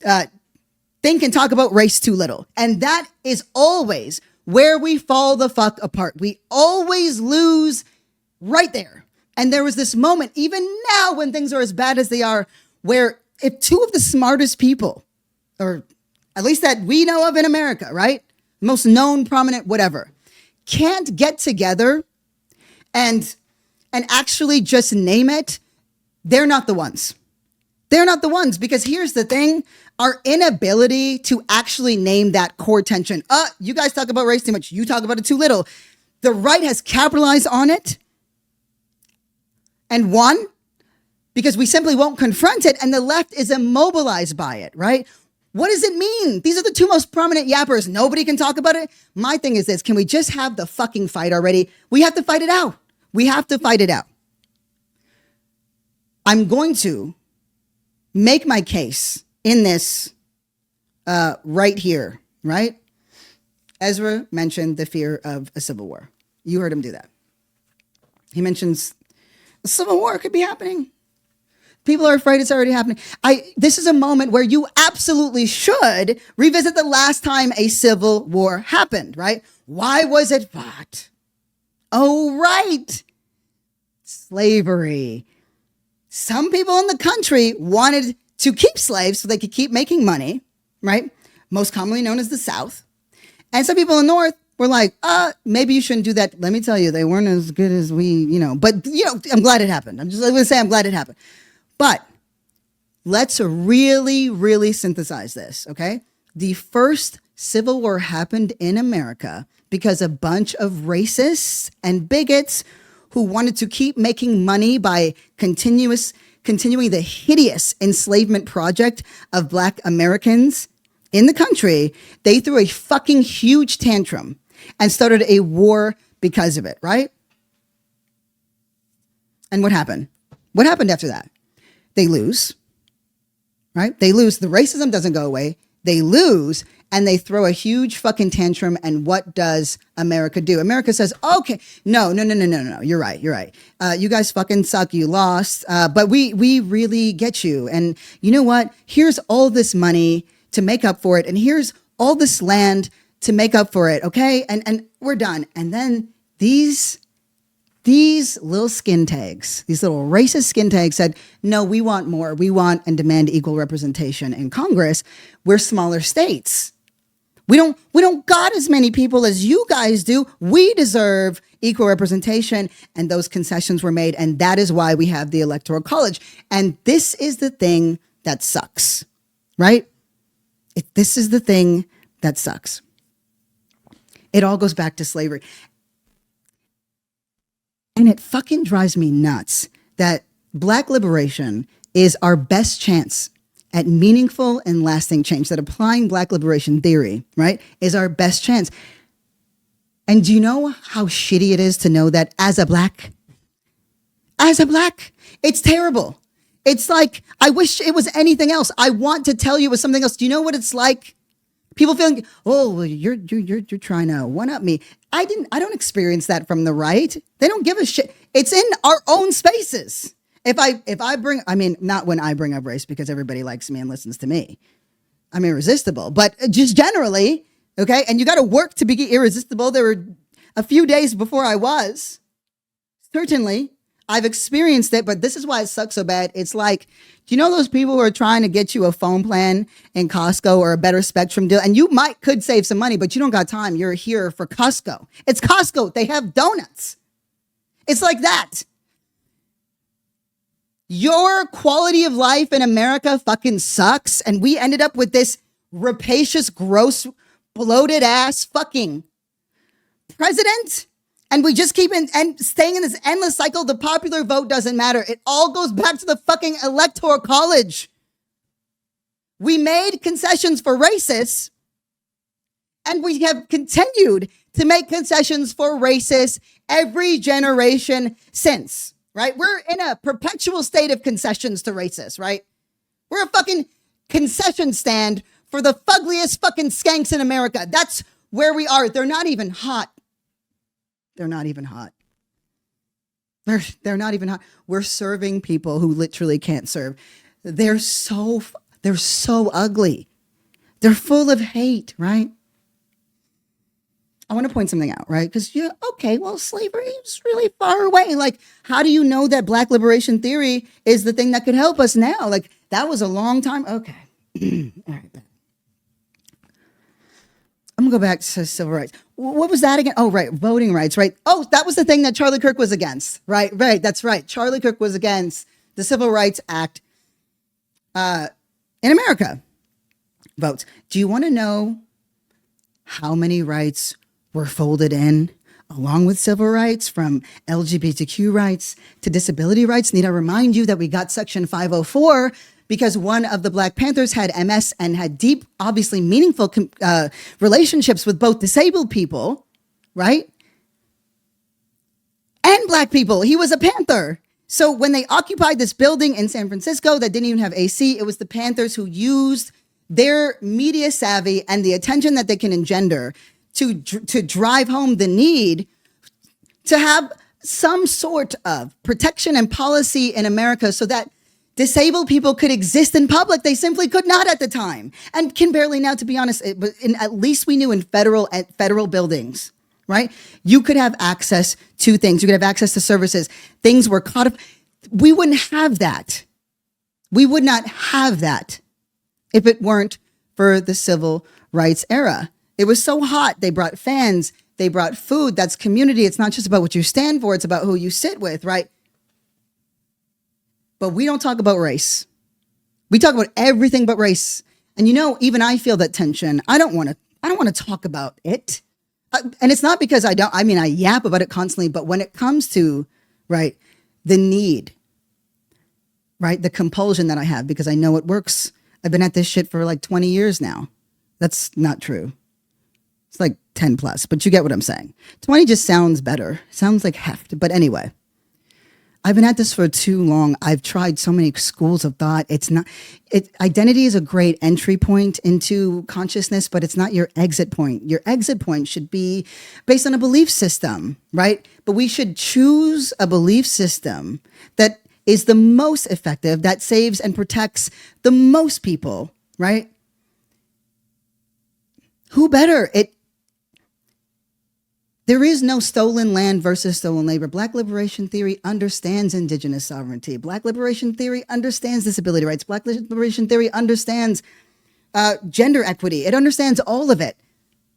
think and talk about race too little. And that is always where we fall the fuck apart. We always lose right there. And there was this moment, even now when things are as bad as they are, where if two of the smartest people, or at least that we know of in America, right? Most known, prominent, whatever, can't get together and actually just name it, they're not the ones. They're not the ones, because here's the thing, our inability to actually name that core tension. You guys talk about race too much. You talk about it too little. The right has capitalized on it and won because we simply won't confront it, and the left is immobilized by it, right? What does it mean? These are the two most prominent yappers. Nobody can talk about it. My thing is this. Can we just have the fucking fight already? We have to fight it out. We have to fight it out. I'm going to make my case in this right here, right? Ezra mentioned the fear of a civil war. You heard him do that. He mentions a civil war could be happening. People are afraid it's already happening. This is a moment where you absolutely should revisit the last time a civil war happened, right? Why was it fought? Oh, right. Slavery. Some people in the country wanted to keep slaves so they could keep making money, right? Most commonly known as the South. And some people in the North were like, maybe you shouldn't do that. Let me tell you, they weren't as good as we, but I'm glad it happened. I'm going to say I'm glad it happened. But let's really, really synthesize this, okay? The first Civil War happened in America because a bunch of racists and bigots who wanted to keep making money by continuing the hideous enslavement project of Black Americans in the country, they threw a fucking huge tantrum and started a war because of it, right? And what happened? What happened after that? They lose, right? They lose. The racism doesn't go away. They lose, and they throw a huge fucking tantrum. And what does America do? America says, okay, no. You're right. You guys fucking suck. You lost. But we really get you. And you know what? Here's all this money to make up for it. And here's all this land to make up for it. Okay. And we're done. And then these little skin tags, these little racist skin tags said, no, we want more. We want and demand equal representation in Congress. We're smaller states. We don't got as many people as you guys do. We deserve equal representation. And those concessions were made. And that is why we have the Electoral College. And this is the thing that sucks, right? This is the thing that sucks. It all goes back to slavery. And it fucking drives me nuts that Black liberation is our best chance at meaningful and lasting change, that applying Black liberation theory, right, is our best chance. And do you know how shitty it is to know that as a black, it's terrible. It's like, I wish it was anything else. I want to tell you it was something else. Do you know what it's like? People feeling, oh, well, you're trying to one up me. I don't experience that from the right. They don't give a shit. It's in our own spaces. If I bring, I mean, not when I bring up race because everybody likes me and listens to me. I'm irresistible, but just generally, okay? And you got to work to be irresistible. There were a few days before I was. Certainly, I've experienced it, but this is why it sucks so bad. It's like, do you know those people who are trying to get you a phone plan in Costco or a better Spectrum deal? And you could save some money, but you don't got time. You're here for Costco. It's Costco. They have donuts. It's like that. Your quality of life in America fucking sucks. And we ended up with this rapacious, gross, bloated ass fucking president. And we just keep staying in this endless cycle. The popular vote doesn't matter. It all goes back to the fucking electoral college. We made concessions for racists, and we have continued to make concessions for racists every generation since, right? We're in a perpetual state of concessions to racists, right? We're a fucking concession stand for the fuggliest fucking skanks in America. That's where we are. They're not even hot. They're not even hot. They're not even hot. We're serving people who literally can't serve. They're so ugly. They're full of hate, right? I want to point something out, right? Because okay, well, slavery is really far away. Like, how do you know that Black liberation theory is the thing that could help us now? Like, that was a long time. Okay. All right. I'm going to go back to civil rights. What was that again? Oh, right. Voting rights, right? Oh, that was the thing that Charlie Kirk was against, right? Right. That's right. Charlie Kirk was against the Civil Rights Act in America. Votes. Do you want to know how many rights were folded in along with civil rights, from LGBTQ rights to disability rights? Need I remind you that we got Section 504 because one of the Black Panthers had MS and had deep, obviously meaningful relationships with both disabled people, right? And Black people. He was a Panther. So when they occupied this building in San Francisco that didn't even have AC, it was the Panthers who used their media savvy and the attention that they can engender to drive home the need to have some sort of protection and policy in America so that disabled people could exist in public. They simply could not at the time, and can barely now, to be honest. At least we knew in federal buildings, right? You could have access to things. You could have access to services. Things were codified. We wouldn't have that. We would not have that if it weren't for the civil rights era. It was so hot. They brought fans. They brought food. That's community. It's not just about what you stand for. It's about who you sit with, right? But we don't talk about race. We talk about everything but race. And even I feel that tension. I don't want to talk about it. And it's not because I yap about it constantly, but when it comes to, right, the need, right, the compulsion that I have because I know it works. I've been at this shit for like 20 years now. That's not true. It's like 10 plus, but you get what I'm saying. 20 just sounds better. Sounds like heft. But anyway, I've been at this for too long. I've tried so many schools of thought. Identity is a great entry point into consciousness, but it's not your exit point. Your exit point should be based on a belief system, right? But we should choose a belief system that is the most effective, that saves and protects the most people, right? Who better? There is no stolen land versus stolen labor. Black liberation theory understands indigenous sovereignty. Black liberation theory understands disability rights. Black liberation theory understands gender equity. It understands all of it,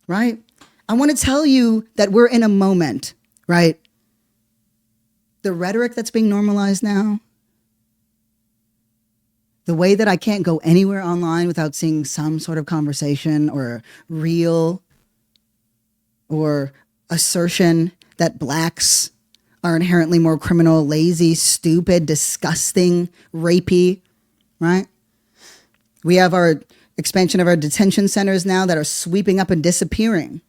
right? I want to tell you that we're in a moment, right? The rhetoric that's being normalized now, the way that I can't go anywhere online without seeing some sort of conversation or reel or assertion that blacks are inherently more criminal, lazy, stupid, disgusting, rapey, right? We have our expansion of our detention centers now that are sweeping up and disappearing.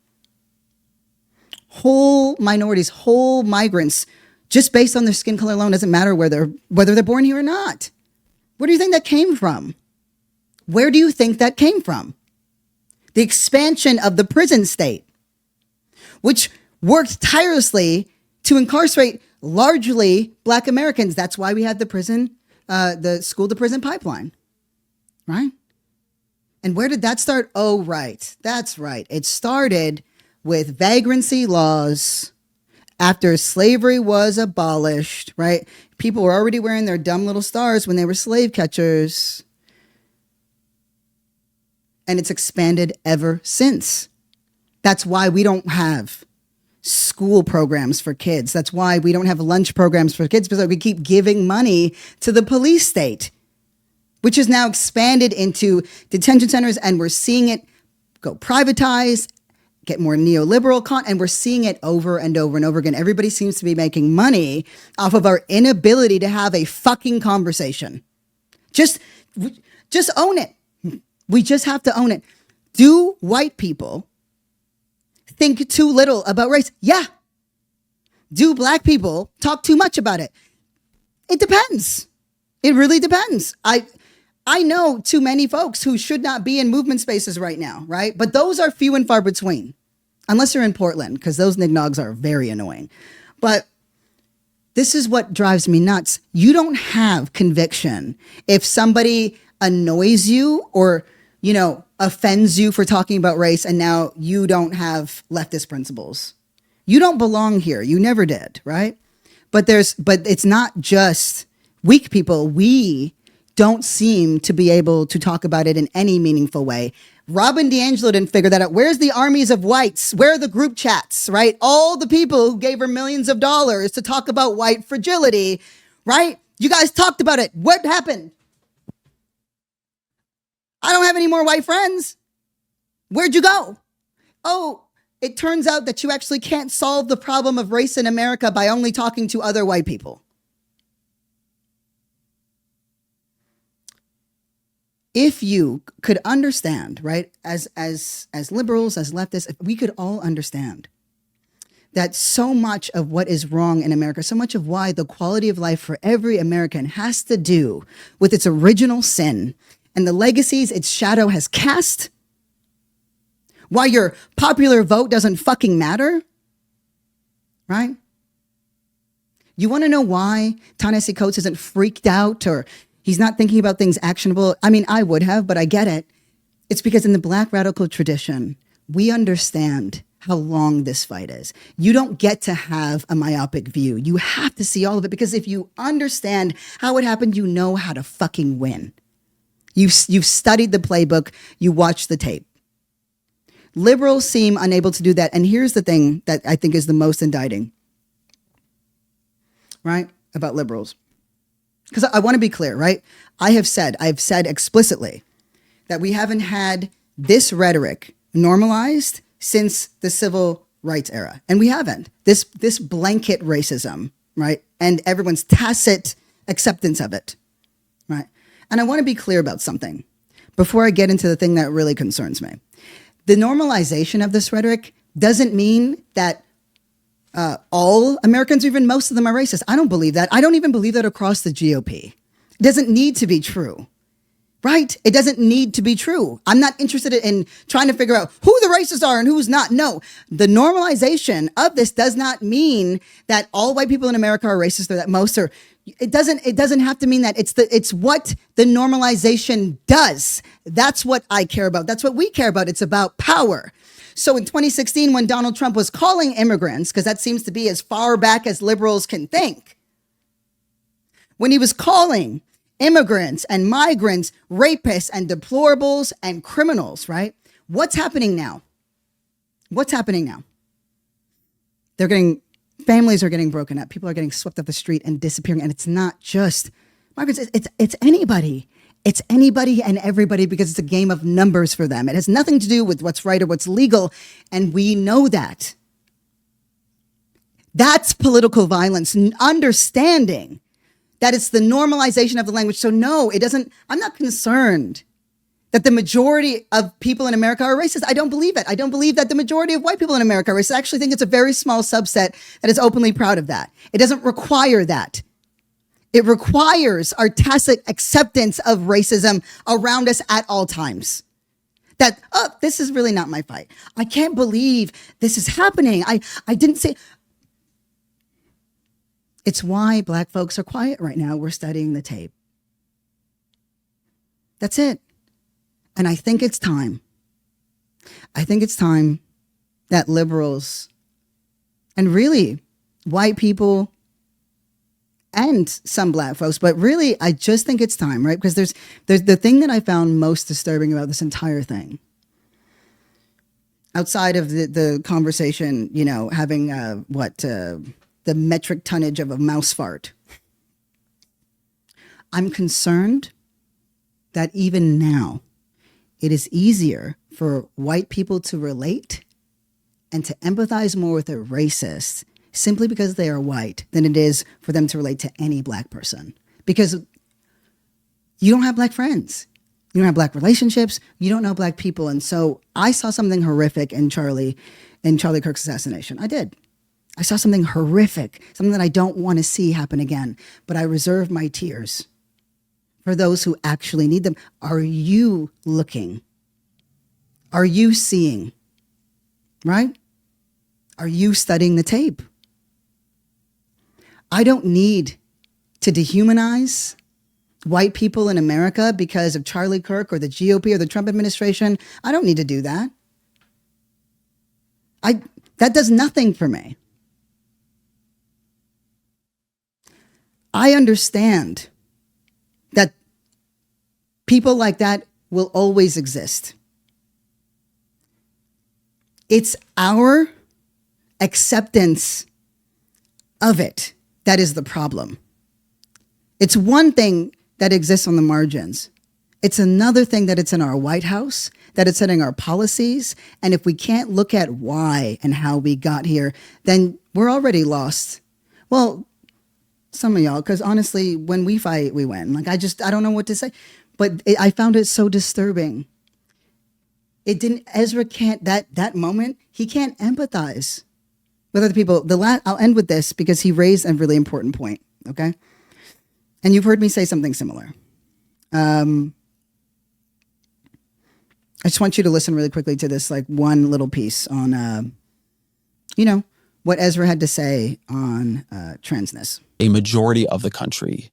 whole minorities, whole migrants, just based on their skin color alone. Doesn't matter whether they're born here or not. Where do you think that came from? Where do you think that came from? The expansion of the prison state, which worked tirelessly to incarcerate largely Black Americans. That's why we had the school to prison pipeline, right? And where did that start? Oh, right. That's right. It started with vagrancy laws after slavery was abolished, right? People were already wearing their dumb little stars when they were slave catchers. And it's expanded ever since. That's why we don't have school programs for kids. That's why we don't have lunch programs for kids, because we keep giving money to the police state, which is now expanded into detention centers, and we're seeing it go privatized, get more neoliberal, and we're seeing it over and over and over again. Everybody seems to be making money off of our inability to have a fucking conversation. Just own it. We just have to own it. Do white people think too little about race? Yeah. Do Black people talk too much about it? It depends. It really depends. I know too many folks who should not be in movement spaces right now, right? But those are few and far between, unless you're in Portland, because those nignogs are very annoying. But this is what drives me nuts. You don't have conviction if somebody annoys you or, offends you for talking about race, and now you don't have leftist principles. You don't belong here. You never did, right? But it's not just weak people. We don't seem to be able to talk about it in any meaningful way. Robin DiAngelo didn't figure that out. Where's the armies of whites? Where are the group chats, right? All the people who gave her millions of dollars to talk about white fragility, right? You guys talked about it. What happened? I don't have any more white friends. Where'd you go? Oh, it turns out that you actually can't solve the problem of race in America by only talking to other white people. If you could understand, right, as liberals, as leftists, if we could all understand that so much of what is wrong in America, so much of why the quality of life for every American has to do with its original sin and the legacies its shadow has cast, why your popular vote doesn't fucking matter, right? You want to know why Ta-Nehisi Coates isn't freaked out or he's not thinking about things actionable? I mean, I would have, but I get it. It's because in the Black radical tradition, we understand how long this fight is. You don't get to have a myopic view. You have to see all of it, because if you understand how it happened, you know how to fucking win. You've studied the playbook. You watch the tape. Liberals seem unable to do that. And here's the thing that I think is the most indicting, right, about liberals. Because I want to be clear, right? I've said explicitly that we haven't had this rhetoric normalized since the civil rights era. And we haven't. This blanket racism, right? And everyone's tacit acceptance of it, right? And I want to be clear about something before I get into the thing that really concerns me. The normalization of this rhetoric doesn't mean that all Americans, or even most of them, are racist. I don't believe that. I don't even believe that across the GOP. It doesn't need to be true, right? It doesn't need to be true. I'm not interested in trying to figure out who the racists are and who's not. No, the normalization of this does not mean that all white people in America are racist, or that most are. It doesn't have to mean that. It's what the normalization does. That's what I care about. That's what we care about. It's about power. So in 2016, when Donald Trump was calling immigrants, because that seems to be as far back as liberals can think, when he was calling immigrants and migrants rapists and deplorables and criminals, right? What's happening now? What's happening now? Families are getting broken up. People are getting swept off the street and disappearing. And it's not just migrants. It's anybody. It's anybody and everybody, because it's a game of numbers for them. It has nothing to do with what's right or what's legal. And we know that. That's political violence, understanding that it's the normalization of the language. So no, it doesn't. I'm not concerned that the majority of people in America are racist. I don't believe it. I don't believe that the majority of white people in America are racist. I actually think it's a very small subset that is openly proud of that. It doesn't require that. It requires our tacit acceptance of racism around us at all times. That, oh, this is really not my fight. I can't believe this is happening. I didn't say. It's why Black folks are quiet right now. We're studying the tape. That's it. And I think it's time. I think it's time that liberals and really white people and some Black folks, but really I just think it's time, right? Because there's the thing that I found most disturbing about this entire thing, outside of the conversation, you know, having the metric tonnage of a mouse fart. I'm concerned that even now, it is easier for white people to relate and to empathize more with a racist simply because they are white than it is for them to relate to any Black person. Because you don't have Black friends. You don't have Black relationships. You don't know Black people. And so I saw something horrific in Charlie Kirk's assassination. I did. I saw something horrific, something that I don't want to see happen again. But I reserve my tears for those who actually need them. Are you looking? Are you seeing? Right? Are you studying the tape? I don't need to dehumanize white people in America because of Charlie Kirk or the GOP or the Trump administration. I don't need to do that. That does nothing for me. I understand that people like that will always exist. It's our acceptance of it that is the problem. It's one thing that exists on the margins. It's another thing that it's in our White House, that it's in our policies. And if we can't look at why and how we got here, then we're already lost. Well, some of y'all, because honestly, when we fight, we win. Like, I don't know what to say. But I found it so disturbing. Ezra can't, that moment, he can't empathize with other people. I'll end with this because he raised a really important point, okay? And you've heard me say something similar. I just want you to listen really quickly to this, like, one little piece on, what Ezra had to say on transness. A majority of the country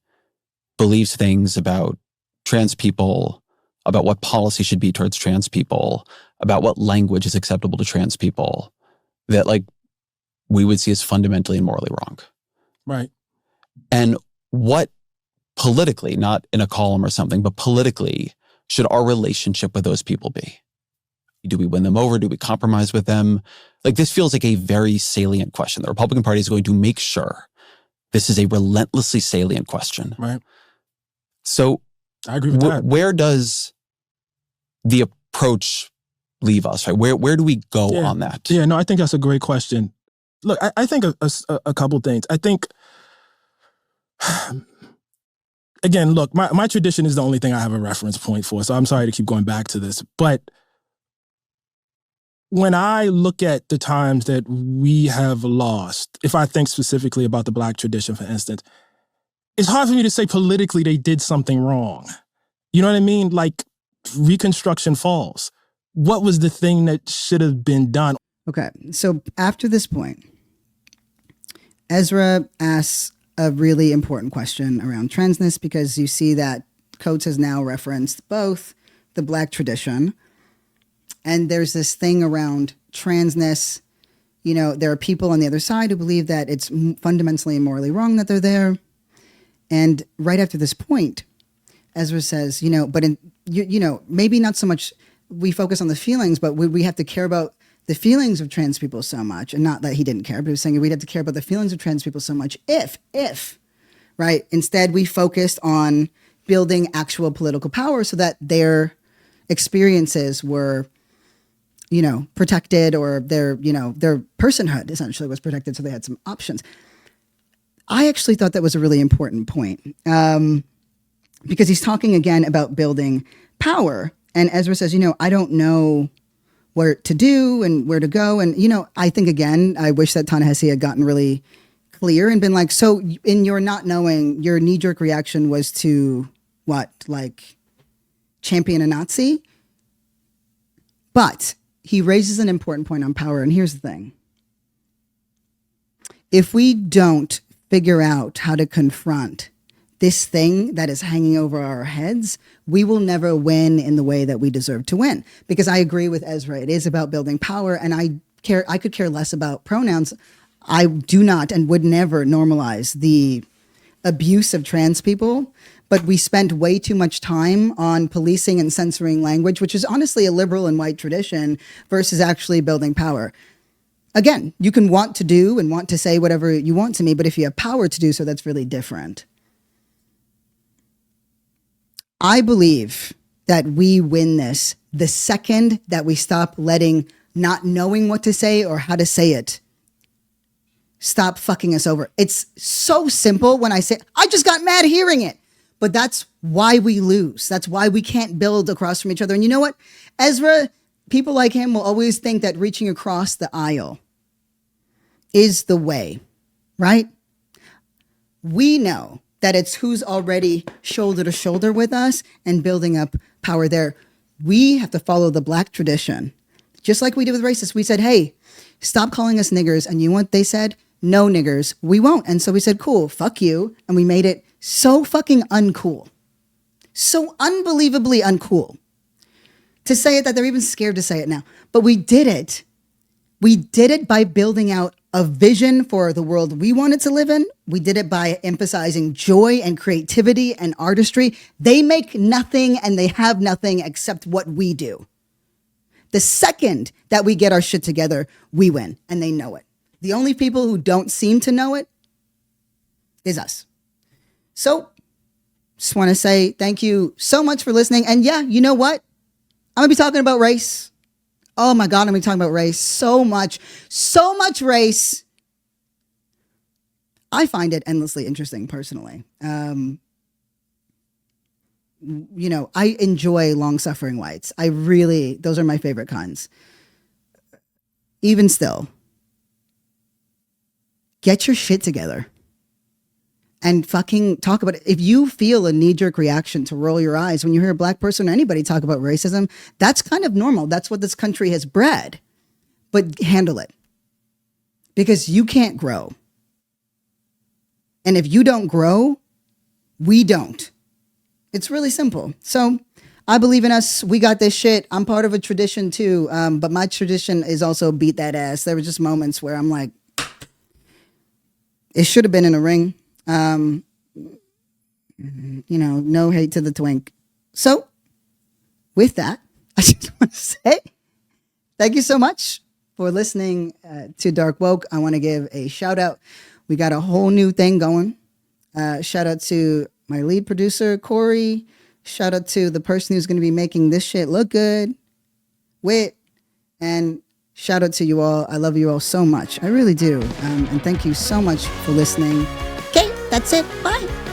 believes things about trans people, about what policy should be towards trans people, about what language is acceptable to trans people, that, like, we would see as fundamentally and morally wrong. Right. And what politically, not in a column or something, but politically, should our relationship with those people be? Do we win them over? Do we compromise with them? Like, this feels like a very salient question. The Republican Party is going to make sure this is a relentlessly salient question. Right. So I agree with that. Where does the approach leave us, right? Where do we go on that? Yeah, no, I think that's a great question. Look, I think a couple things. I think, again, look, my tradition is the only thing I have a reference point for, so I'm sorry to keep going back to this. But when I look at the times that we have lost, if I think specifically about the Black tradition, for instance, it's hard for me to say politically they did something wrong. You know what I mean? Like, Reconstruction falls. What was the thing that should have been done? Okay, so after this point, Ezra asks a really important question around transness, because you see that Coates has now referenced both the Black tradition, and there's this thing around transness. You know, there are people on the other side who believe that it's fundamentally and morally wrong that they're there. And right after this point, Ezra says, but maybe not so much we focus on the feelings, but we have to care about the feelings of trans people so much. And not that he didn't care, but he was saying we'd have to care about the feelings of trans people so much if, right? Instead, we focused on building actual political power so that their experiences were, protected, or their personhood essentially was protected, so they had some options. I actually thought that was a really important point, because he's talking again about building power. And Ezra says, I don't know what to do and where to go. And, I think, again, I wish that Ta-Nehesi had gotten really clear and been like, so in your not knowing, your knee-jerk reaction was to what? Like champion a Nazi? But he raises an important point on power. And here's the thing. If we don't figure out how to confront this thing that is hanging over our heads, we will never win in the way that we deserve to win. Because I agree with Ezra. It is about building power, and I could care less about pronouns. I do not and would never normalize the abuse of trans people, but we spent way too much time on policing and censoring language, which is honestly a liberal and white tradition, versus actually building power. Again, you can want to do and want to say whatever you want to me, but if you have power to do so, that's really different. I believe that we win this the second that we stop letting not knowing what to say or how to say it stop fucking us over. It's so simple when I say, I just got mad hearing it. But that's why we lose. That's why we can't build across from each other. And you know what? Ezra, people like him will always think that reaching across the aisle is the way, right? We know that it's who's already shoulder to shoulder with us and building up power there. We have to follow the Black tradition. Just like we did with racists. We said, hey, stop calling us niggers. And you know what they said? No niggers. We won't. And so we said, cool, fuck you. And we made it so fucking uncool. So unbelievably uncool. To say it, that they're even scared to say it now. But we did it. We did it by building out a vision for the world we wanted to live in. We did it by emphasizing joy and creativity and artistry. They make nothing and they have nothing except what we do. The second that we get our shit together, we win, and they know it. The only people who don't seem to know it is us. So, just want to say thank you so much for listening. And yeah, you know what? I'm going to be talking about race. Oh my God, I'm going to be talking about race. So much race. I find it endlessly interesting personally. I enjoy long-suffering whites. Those are my favorite kinds. Even still, get your shit together and fucking talk about it. If you feel a knee-jerk reaction to roll your eyes when you hear a Black person or anybody talk about racism, that's kind of normal. That's what this country has bred. But handle it. Because you can't grow. And if you don't grow, we don't. It's really simple. So I believe in us. We got this shit. I'm part of a tradition too. But my tradition is also beat that ass. There were just moments where I'm like, it should have been in a ring. No hate to the twink. So with that, I just want to say thank you so much for listening to Dark Woke. I want to give a shout out. We got a whole new thing going. Shout out to my lead producer, Corey. Shout out to the person who's going to be making this shit look good, Wit. And shout out to you all. I love you all so much. I really do. And thank you so much for listening. Okay, that's it. Bye.